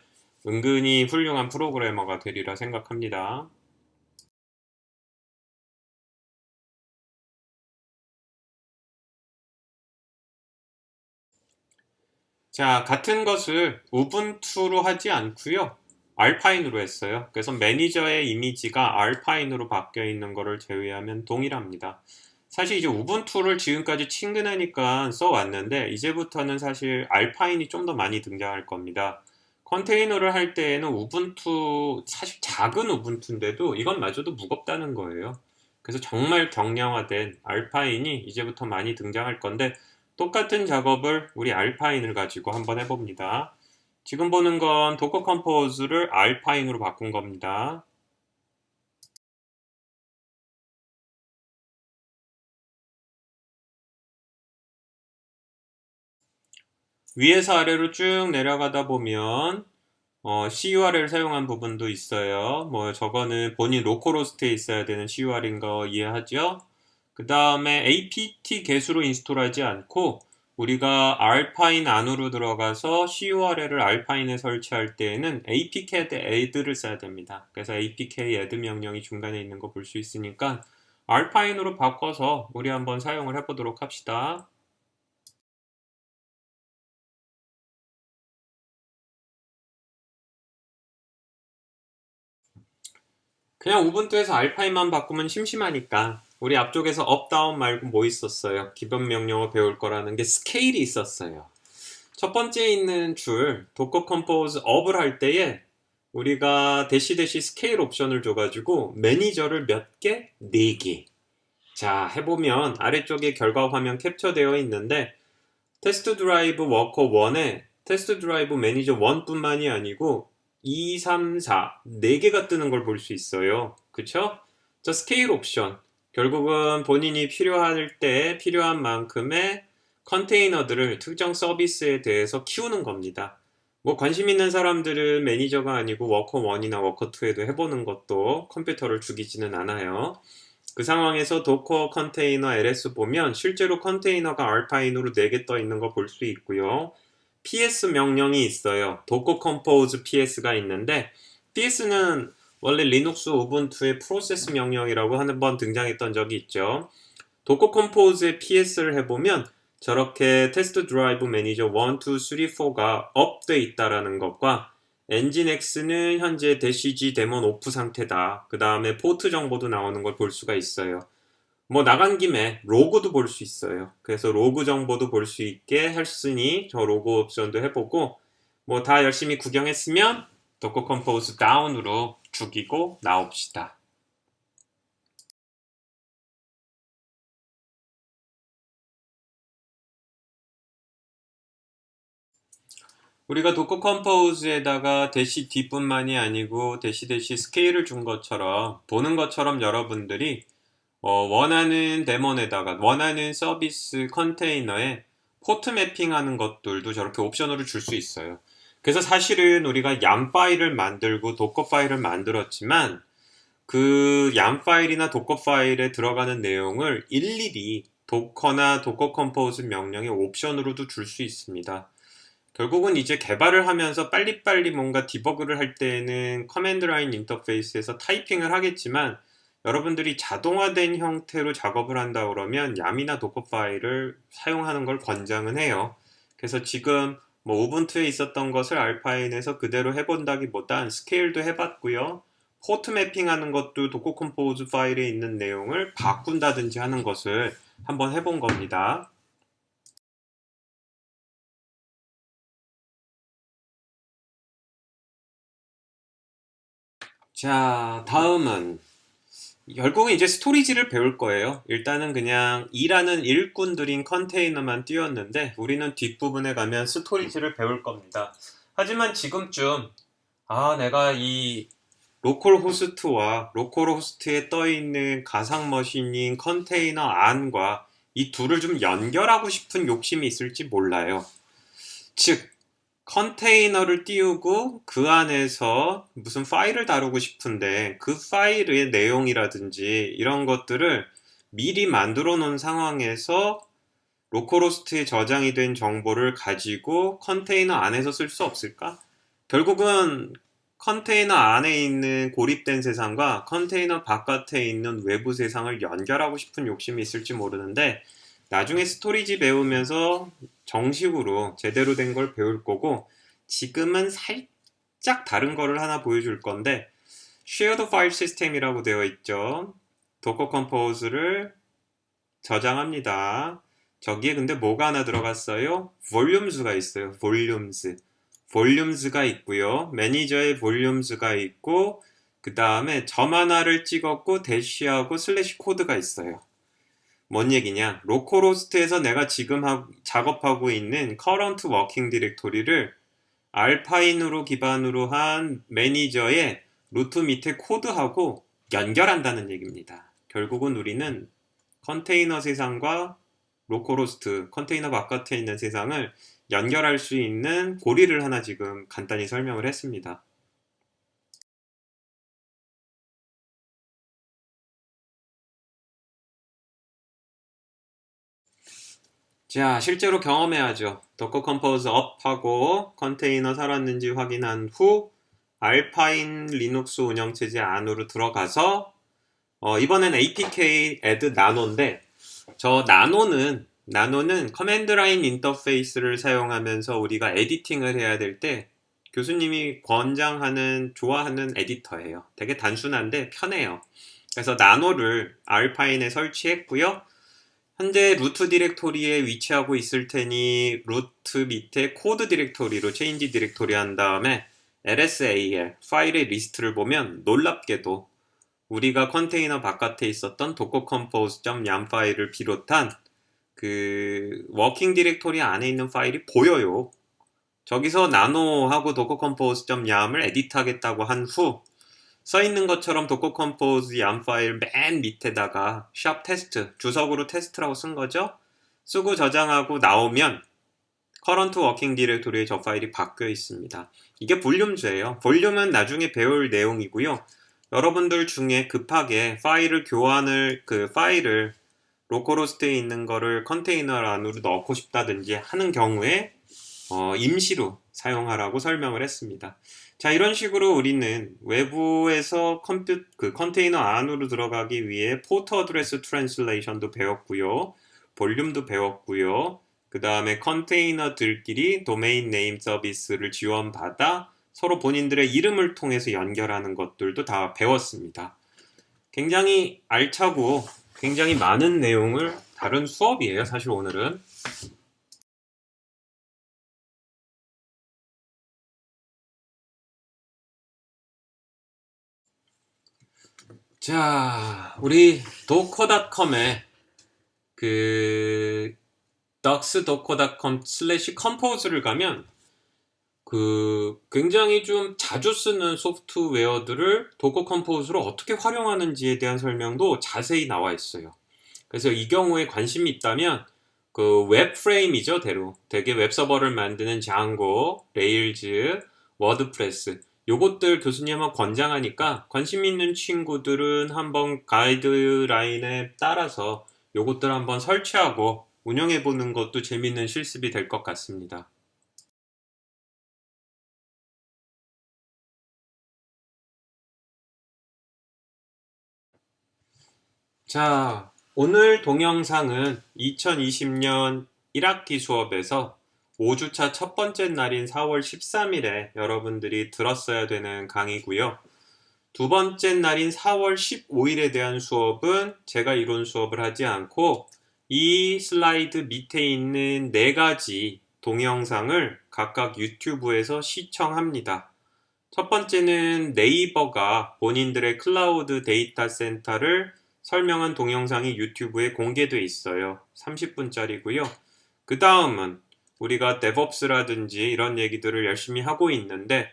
[SPEAKER 1] 은근히 훌륭한 프로그래머가 되리라 생각합니다. 자, 같은 것을 우분투로 하지 않고요. 알파인으로 했어요. 그래서 매니저의 이미지가 알파인으로 바뀌어 있는 것을 제외하면 동일합니다. 사실 이제 우분투를 지금까지 친근하니까 써왔는데 이제부터는 사실 알파인이 좀 더 많이 등장할 겁니다. 컨테이너를 할 때에는 우분투, 사실 작은 우분투인데도 이것마저도 무겁다는 거예요. 그래서 정말 경량화된 알파인이 이제부터 많이 등장할 건데 똑같은 작업을 우리 알파인을 가지고 한번 해봅니다. 지금 보는 건 도커 컴포즈를 알파인으로 바꾼 겁니다. 위에서 아래로 쭉 내려가다 보면 CURL 사용한 부분도 있어요. 뭐 저거는 본인 로컬호스트에 있어야 되는 CURL인 거 이해하죠? 그 다음에 apt 개수로 인스톨하지 않고 우리가 알파인 안으로 들어가서 CURL을 알파인에 설치할 때에는 apk add를 써야 됩니다. 그래서 apk add 명령이 중간에 있는 거 볼 수 있으니까 알파인으로 바꿔서 우리 한번 사용을 해보도록 합시다. 그냥 우분투에서 알파인만 바꾸면 심심하니까 우리 앞쪽에서 업다운 말고 뭐 있었어요? 기본 명령어 배울 거라는 게 스케일이 있었어요. 첫 번째 있는 줄 도커 컴포즈 업을 할 때에 우리가 대시 대시 스케일 옵션을 줘가지고 매니저를 몇 개? 4개. 자, 해보면 아래쪽에 결과 화면 캡처되어 있는데 테스트 드라이브 워커 1에 테스트 드라이브 매니저 1뿐만이 아니고 2, 3, 4, 4개가 뜨는 걸 볼 수 있어요. 그쵸? 저 스케일 옵션. 결국은 본인이 필요할 때 필요한 만큼의 컨테이너들을 특정 서비스에 대해서 키우는 겁니다. 뭐 관심 있는 사람들은 매니저가 아니고 워커 1이나 워커 2에도 해보는 것도 컴퓨터를 죽이지는 않아요. 그 상황에서 도커 컨테이너 ls 보면 실제로 컨테이너가 알파인으로 4개 떠 있는 거 볼 수 있고요. ps 명령이 있어요. 도커 컴포즈 ps가 있는데 ps는 원래 리눅스 우분투의 프로세스 명령이라고 한 번 등장했던 적이 있죠. 도커 컴포즈의 ps를 해보면 저렇게 테스트 드라이브 매니저 1, 2, 3, 4가 업돼 있다라는 것과 엔진X는 현재 대시G 데몬 오프 상태다. 그 다음에 포트 정보도 나오는 걸 볼 수가 있어요. 뭐 나간 김에 로그도 볼 수 있어요. 그래서 로그 정보도 볼 수 있게 했으니 저 로그 옵션도 해보고 뭐 다 열심히 구경했으면 도커 컴포즈 다운으로 죽이고 나옵시다. 우리가 도커 컴포즈에다가 대시 D뿐만이 아니고 대시 대시 스케일을 준 것처럼 보는 것처럼 여러분들이 원하는 데몬에다가 원하는 서비스 컨테이너에 포트 매핑하는 것들도 저렇게 옵션으로 줄 수 있어요. 그래서 사실은 우리가 얌 파일을 만들고 도커 파일을 만들었지만 그 얌 파일이나 도커 파일에 들어가는 내용을 일일이 도커나 도커 컴포즈 명령의 옵션으로도 줄 수 있습니다. 결국은 이제 개발을 하면서 빨리빨리 뭔가 디버그를 할 때는 커맨드 라인 인터페이스에서 타이핑을 하겠지만 여러분들이 자동화된 형태로 작업을 한다 그러면 얌이나 도커 파일을 사용하는 걸 권장은 해요. 그래서 지금 뭐 우분투에 있었던 것을 알파인에서 그대로 해본다기보단 스케일도 해봤고요. 포트 매핑하는 것도 도커 컴포즈 파일에 있는 내용을 바꾼다든지 하는 것을 한번 해본 겁니다. 자, 다음은 결국은 이제 스토리지를 배울 거예요. 일단은 그냥 일하는 일꾼들인 컨테이너만 띄웠는데 우리는 뒷부분에 가면 스토리지를 배울 겁니다. 하지만 지금쯤 내가 이 로컬 호스트와 로컬 호스트에 떠 있는 가상 머신인 컨테이너 안과 이 둘을 좀 연결하고 싶은 욕심이 있을지 몰라요. 즉, 컨테이너를 띄우고 그 안에서 무슨 파일을 다루고 싶은데 그 파일의 내용이라든지 이런 것들을 미리 만들어 놓은 상황에서 로컬호스트에 저장이 된 정보를 가지고 컨테이너 안에서 쓸 수 없을까? 결국은 컨테이너 안에 있는 고립된 세상과 컨테이너 바깥에 있는 외부 세상을 연결하고 싶은 욕심이 있을지 모르는데 나중에 스토리지 배우면서 정식으로 제대로 된 걸 배울 거고 지금은 살짝 다른 거를 하나 보여줄 건데 Shared File System이라고 되어 있죠. 도커 컴포즈를 저장합니다. 저기에 근데 뭐가 하나 들어갔어요? 볼륨스가 있어요. 볼륨스가 있고요. 매니저에 볼륨스가 있고 그 다음에 점 하나를 찍었고 대시하고 슬래시 코드가 있어요. 뭔 얘기냐? 로컬호스트에서 내가 지금 작업하고 있는 current working 디렉토리를 알파인으로 기반으로 한 매니저의 루트 밑에 코드하고 연결한다는 얘기입니다. 결국은 우리는 컨테이너 세상과 로컬호스트, 컨테이너 바깥에 있는 세상을 연결할 수 있는 고리를 하나 지금 간단히 설명을 했습니다. 자, 실제로 경험해야죠. 도커 컴포즈 업하고 컨테이너 살았는지 확인한 후 알파인 리눅스 운영체제 안으로 들어가서 이번엔 apk add 나노인데 저 나노는 커맨드 라인 인터페이스를 사용하면서 우리가 에디팅을 해야 될 때 교수님이 좋아하는 에디터예요. 되게 단순한데 편해요. 그래서 나노를 알파인에 설치했고요. 현재 루트 디렉토리에 위치하고 있을 테니 루트 밑에 코드 디렉토리로 체인지 디렉토리 한 다음에 lsal 파일의 리스트를 보면 놀랍게도 우리가 컨테이너 바깥에 있었던 docker-compose.yam 파일을 비롯한 그 워킹 디렉토리 안에 있는 파일이 보여요. 저기서 나노하고 docker-compose.yam을 에디트하겠다고 한 후 써있는 것처럼 docker-compose yam 파일 맨 밑에다가 shop test 주석으로 테스트라고 쓴 거죠. 쓰고 저장하고 나오면 current working 디렉토리에 저 파일이 바뀌어 있습니다. 이게 볼륨즈예요. 볼륨은 나중에 배울 내용이고요. 여러분들 중에 급하게 파일을 로컬호스트에 있는 거를 컨테이너 안으로 넣고 싶다든지 하는 경우에 임시로 사용하라고 설명을 했습니다. 자, 이런 식으로 우리는 외부에서 컨테이너 안으로 들어가기 위해 포트 어드레스 트랜슬레이션도 배웠고요. 볼륨도 배웠고요. 그 다음에 컨테이너들끼리 도메인 네임 서비스를 지원받아 서로 본인들의 이름을 통해서 연결하는 것들도 다 배웠습니다. 굉장히 알차고 굉장히 많은 내용을 다룬 수업이에요, 사실 오늘은. 자, 우리 docker.com에 그 duxdocker.com/compose를 가면 굉장히 좀 자주 쓰는 소프트웨어들을 도커 컴포즈로 어떻게 활용하는지에 대한 설명도 자세히 나와 있어요. 그래서 이 경우에 관심이 있다면 그 웹 프레임이죠, 되게 웹 서버를 만드는 장고, 레일즈, 워드프레스 요것들 교수님은 권장하니까 관심 있는 친구들은 한번 가이드라인에 따라서 요것들 한번 설치하고 운영해 보는 것도 재밌는 실습이 될 것 같습니다. 자, 오늘 동영상은 2020년 1학기 수업에서 5주차 첫 번째 날인 4월 13일에 여러분들이 들었어야 되는 강의고요. 두 번째 날인 4월 15일에 대한 수업은 제가 이론 수업을 하지 않고 이 슬라이드 밑에 있는 네 가지 동영상을 각각 유튜브에서 시청합니다. 첫 번째는 네이버가 본인들의 클라우드 데이터 센터를 설명한 동영상이 유튜브에 공개돼 있어요. 30분짜리고요. 그 다음은 우리가 DevOps라든지 이런 얘기들을 열심히 하고 있는데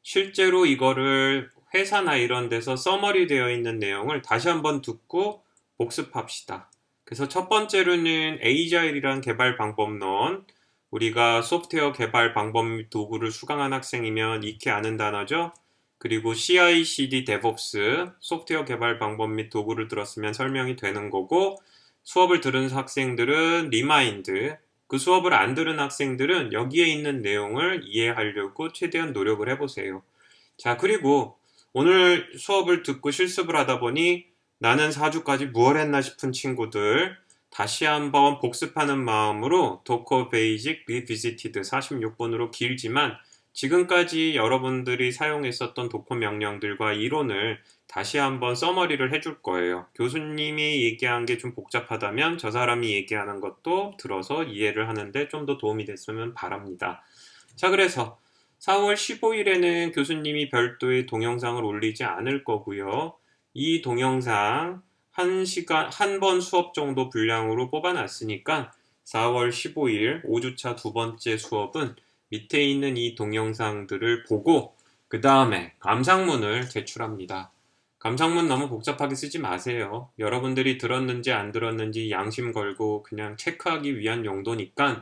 [SPEAKER 1] 실제로 이거를 회사나 이런 데서 서머리 되어 있는 내용을 다시 한번 듣고 복습합시다. 그래서 첫 번째로는 에이자일이란 개발 방법론, 우리가 소프트웨어 개발 방법 도구를 수강한 학생이면 익히 아는 단어죠. 그리고 CI/CD DevOps, 소프트웨어 개발 방법 및 도구를 들었으면 설명이 되는 거고, 수업을 들은 학생들은 리마인드, 그 수업을 안 들은 학생들은 여기에 있는 내용을 이해하려고 최대한 노력을 해보세요. 자, 그리고 오늘 수업을 듣고 실습을 하다 보니 나는 4주까지 무얼 했나 싶은 친구들, 다시 한번 복습하는 마음으로 도커 베이직 리비지티드 46번으로 길지만 지금까지 여러분들이 사용했었던 도커 명령들과 이론을 다시 한번 서머리를 해줄 거예요. 교수님이 얘기한 게 좀 복잡하다면 저 사람이 얘기하는 것도 들어서 이해를 하는데 좀 더 도움이 됐으면 바랍니다. 자, 그래서 4월 15일에는 교수님이 별도의 동영상을 올리지 않을 거고요. 이 동영상 1시간, 한 번 수업 정도 분량으로 뽑아놨으니까 4월 15일 5주차 두 번째 수업은 밑에 있는 이 동영상들을 보고 그 다음에 감상문을 제출합니다. 감상문 너무 복잡하게 쓰지 마세요. 여러분들이 들었는지 안 들었는지 양심 걸고 그냥 체크하기 위한 용도니까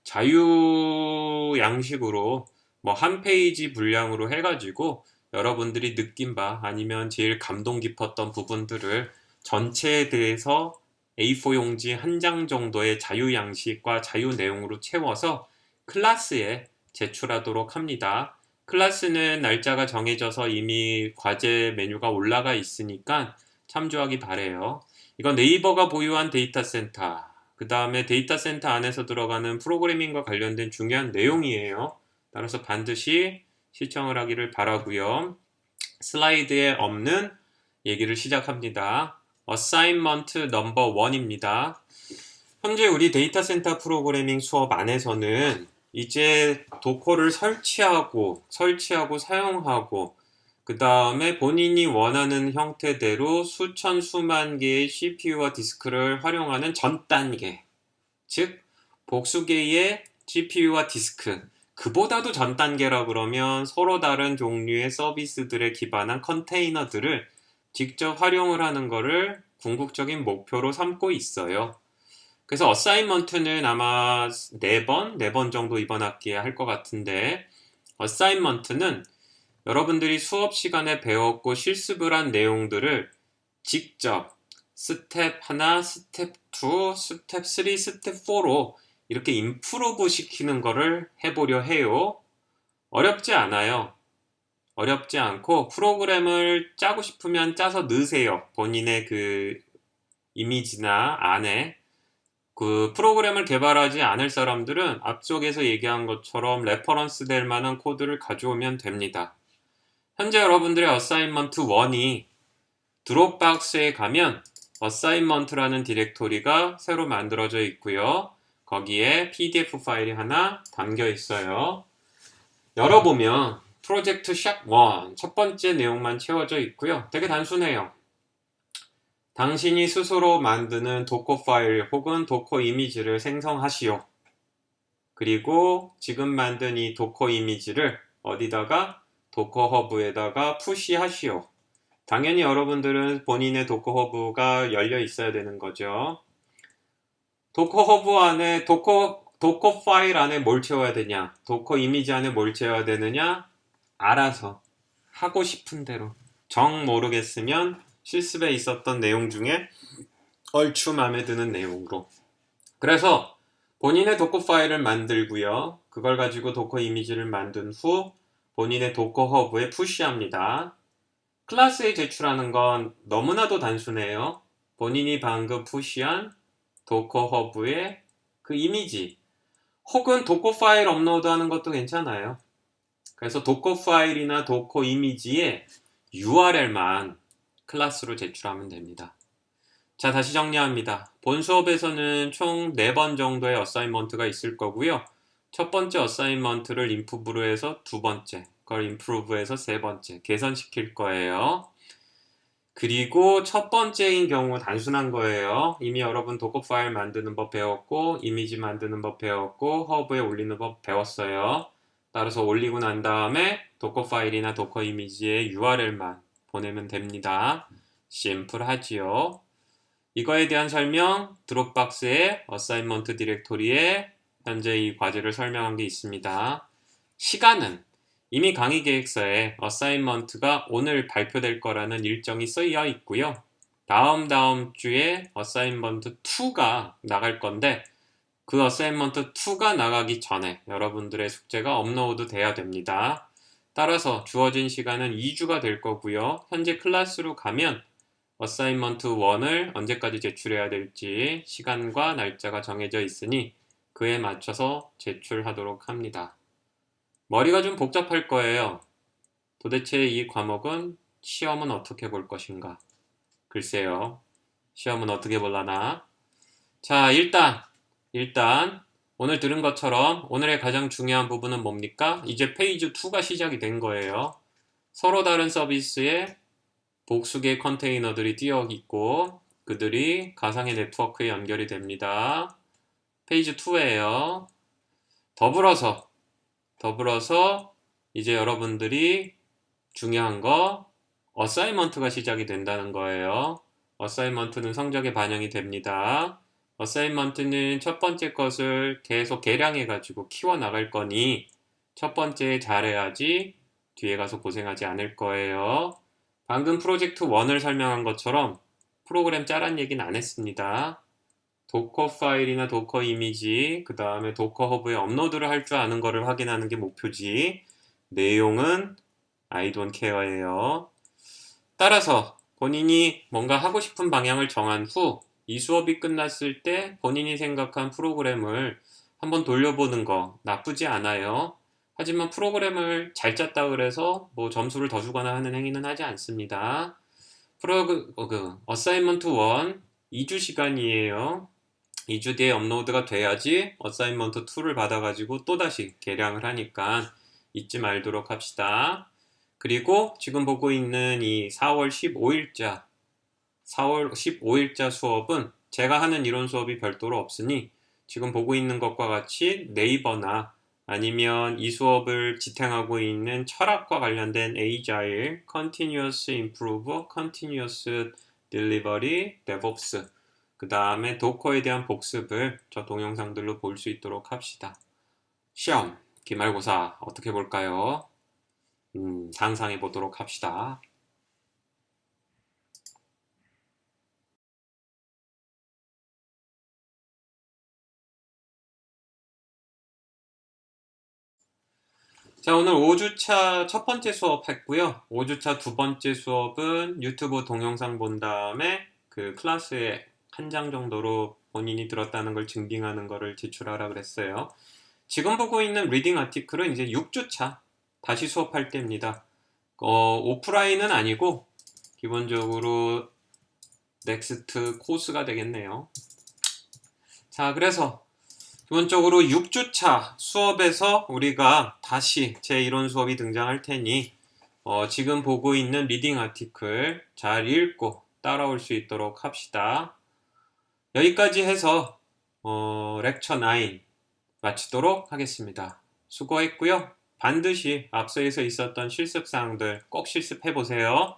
[SPEAKER 1] 자유 양식으로 뭐 한 페이지 분량으로 해가지고 여러분들이 느낀 바 아니면 제일 감동 깊었던 부분들을 전체에 대해서 A4 용지 한 장 정도의 자유 양식과 자유 내용으로 채워서 클래스에 제출하도록 합니다. 클래스는 날짜가 정해져서 이미 과제 메뉴가 올라가 있으니까 참조하기 바래요. 이건 네이버가 보유한 데이터 센터, 그 다음에 데이터 센터 안에서 들어가는 프로그래밍과 관련된 중요한 내용이에요. 따라서 반드시 시청을 하기를 바라고요. 슬라이드에 없는 얘기를 시작합니다. 어사인먼트 넘버 1입니다. 현재 우리 데이터 센터 프로그래밍 수업 안에서는 이제 도커를 설치하고 사용하고 그 다음에 본인이 원하는 형태대로 수천 수만 개의 CPU와 디스크를 활용하는 전 단계, 즉 복수 개의 GPU와 디스크, 그보다도 전 단계라 그러면 서로 다른 종류의 서비스들에 기반한 컨테이너들을 직접 활용을 하는 것을 궁극적인 목표로 삼고 있어요. 그래서 어사인먼트는 아마 4번 정도 이번 학기에 할 것 같은데, 어사인먼트는 여러분들이 수업 시간에 배웠고 실습을 한 내용들을 직접 스텝 1, 스텝 2, 스텝 3, 스텝 4로 이렇게 임프로브 시키는 거를 해보려 해요. 어렵지 않아요. 어렵지 않고 프로그램을 짜고 싶으면 짜서 넣으세요. 본인의 그 이미지나 안에. 그 프로그램을 개발하지 않을 사람들은 앞쪽에서 얘기한 것처럼 레퍼런스 될 만한 코드를 가져오면 됩니다. 현재 여러분들의 어사인먼트 1이 드롭박스에 가면 어사인먼트라는 디렉토리가 새로 만들어져 있고요. 거기에 PDF 파일이 하나 담겨 있어요. 열어보면 프로젝트 샵1 첫 번째 내용만 채워져 있고요. 되게 단순해요. 당신이 스스로 만드는 도커 파일 혹은 도커 이미지를 생성하시오. 그리고 지금 만든 이 도커 이미지를 어디다가 도커 허브에다가 푸시하시오. 당연히 여러분들은 본인의 도커 허브가 열려 있어야 되는 거죠. 도커 허브 안에 도커 파일 안에 뭘 채워야 되냐, 도커 이미지 안에 뭘 채워야 되느냐, 알아서 하고 싶은 대로. 정 모르겠으면 실습에 있었던 내용 중에 얼추 마음에 드는 내용으로. 그래서 본인의 도커 파일을 만들고요. 그걸 가지고 도커 이미지를 만든 후 본인의 도커 허브에 푸시합니다. 클래스에 제출하는 건 너무나도 단순해요. 본인이 방금 푸시한 도커 허브의 그 이미지 혹은 도커 파일 업로드하는 것도 괜찮아요. 그래서 도커 파일이나 도커 이미지의 URL만 클래스로 제출하면 됩니다. 자, 다시 정리합니다. 본 수업에서는 총 4번 정도의 어사인먼트가 있을 거고요. 첫 번째 어사인먼트를 임프브로 해서 두 번째, 그걸 임프루브해서 세 번째 개선시킬 거예요. 그리고 첫 번째인 경우 단순한 거예요. 이미 여러분 도커 파일 만드는 법 배웠고 이미지 만드는 법 배웠고 허브에 올리는 법 배웠어요. 따라서 올리고 난 다음에 도커 파일이나 도커 이미지의 URL만 보내면 됩니다. 심플하지요. 이거에 대한 설명 드롭박스의 어사인먼트 디렉토리에 현재 이 과제를 설명한 게 있습니다. 시간은 이미 강의 계획서에 어사인먼트가 오늘 발표될 거라는 일정이 쓰여 있고요. 다음 주에 어사인먼트 2가 나갈 건데 그 어사인먼트 2가 나가기 전에 여러분들의 숙제가 업로드 돼야 됩니다. 따라서 주어진 시간은 2주가 될 거고요. 현재 클래스로 가면 어사인먼트 1을 언제까지 제출해야 될지 시간과 날짜가 정해져 있으니 그에 맞춰서 제출하도록 합니다. 머리가 좀 복잡할 거예요. 도대체 이 과목은 시험은 어떻게 볼 것인가? 글쎄요. 시험은 어떻게 볼라나? 자, 일단 오늘 들은 것처럼 오늘의 가장 중요한 부분은 뭡니까? 이제 페이지 2가 시작이 된 거예요. 서로 다른 서비스에 복수의 컨테이너들이 뛰어 있고 그들이 가상의 네트워크에 연결이 됩니다. 페이지 2예요. 더불어서 이제 여러분들이 중요한 거 어사이먼트가 시작이 된다는 거예요. 어사이먼트는 성적에 반영이 됩니다. 어사이먼트는 첫 번째 것을 계속 개량해 가지고 키워 나갈 거니 첫 번째 잘해야지 뒤에 가서 고생하지 않을 거예요. 방금 프로젝트 1을 설명한 것처럼 프로그램 짜란 얘기는 안 했습니다. 도커 파일이나 도커 이미지, 그 다음에 도커 허브에 업로드를 할 줄 아는 거를 확인하는 게 목표지. 내용은 I don't care예요. 따라서 본인이 뭔가 하고 싶은 방향을 정한 후 이 수업이 끝났을 때 본인이 생각한 프로그램을 한번 돌려보는 거 나쁘지 않아요. 하지만 프로그램을 잘 짰다 그래서 뭐 점수를 더 주거나 하는 행위는 하지 않습니다. 어사이먼트 1 2주 시간이에요. 2주 뒤에 업로드가 돼야지 어사이먼트 2를 받아가지고 또다시 개량을 하니까 잊지 말도록 합시다. 그리고 지금 보고 있는 이 4월 15일자 수업은 제가 하는 이론 수업이 별도로 없으니 지금 보고 있는 것과 같이 네이버나 아니면 이 수업을 지탱하고 있는 철학과 관련된 Agile, Continuous Improve, Continuous Delivery, DevOps 그 다음에 도커에 대한 복습을 저 동영상들로 볼 수 있도록 합시다. 시험, 기말고사 어떻게 볼까요? 상상해 보도록 합시다. 자, 오늘 5주차 첫 번째 수업 했고요. 5주차 두 번째 수업은 유튜브 동영상 본 다음에 그 클래스에 한 장 정도로 본인이 들었다는 걸 증빙하는 거를 제출하라 그랬어요. 지금 보고 있는 리딩 아티클은 이제 6주차 다시 수업할 때입니다. 오프라인은 아니고 기본적으로 넥스트 코스가 되겠네요. 자, 그래서 기본적으로 6주차 수업에서 우리가 다시 제1원 수업이 등장할 테니 지금 보고 있는 리딩 아티클 잘 읽고 따라올 수 있도록 합시다. 여기까지 해서 렉처 9 마치도록 하겠습니다. 수고했고요. 반드시 앞서에서 있었던 실습사항들 꼭 실습해 보세요.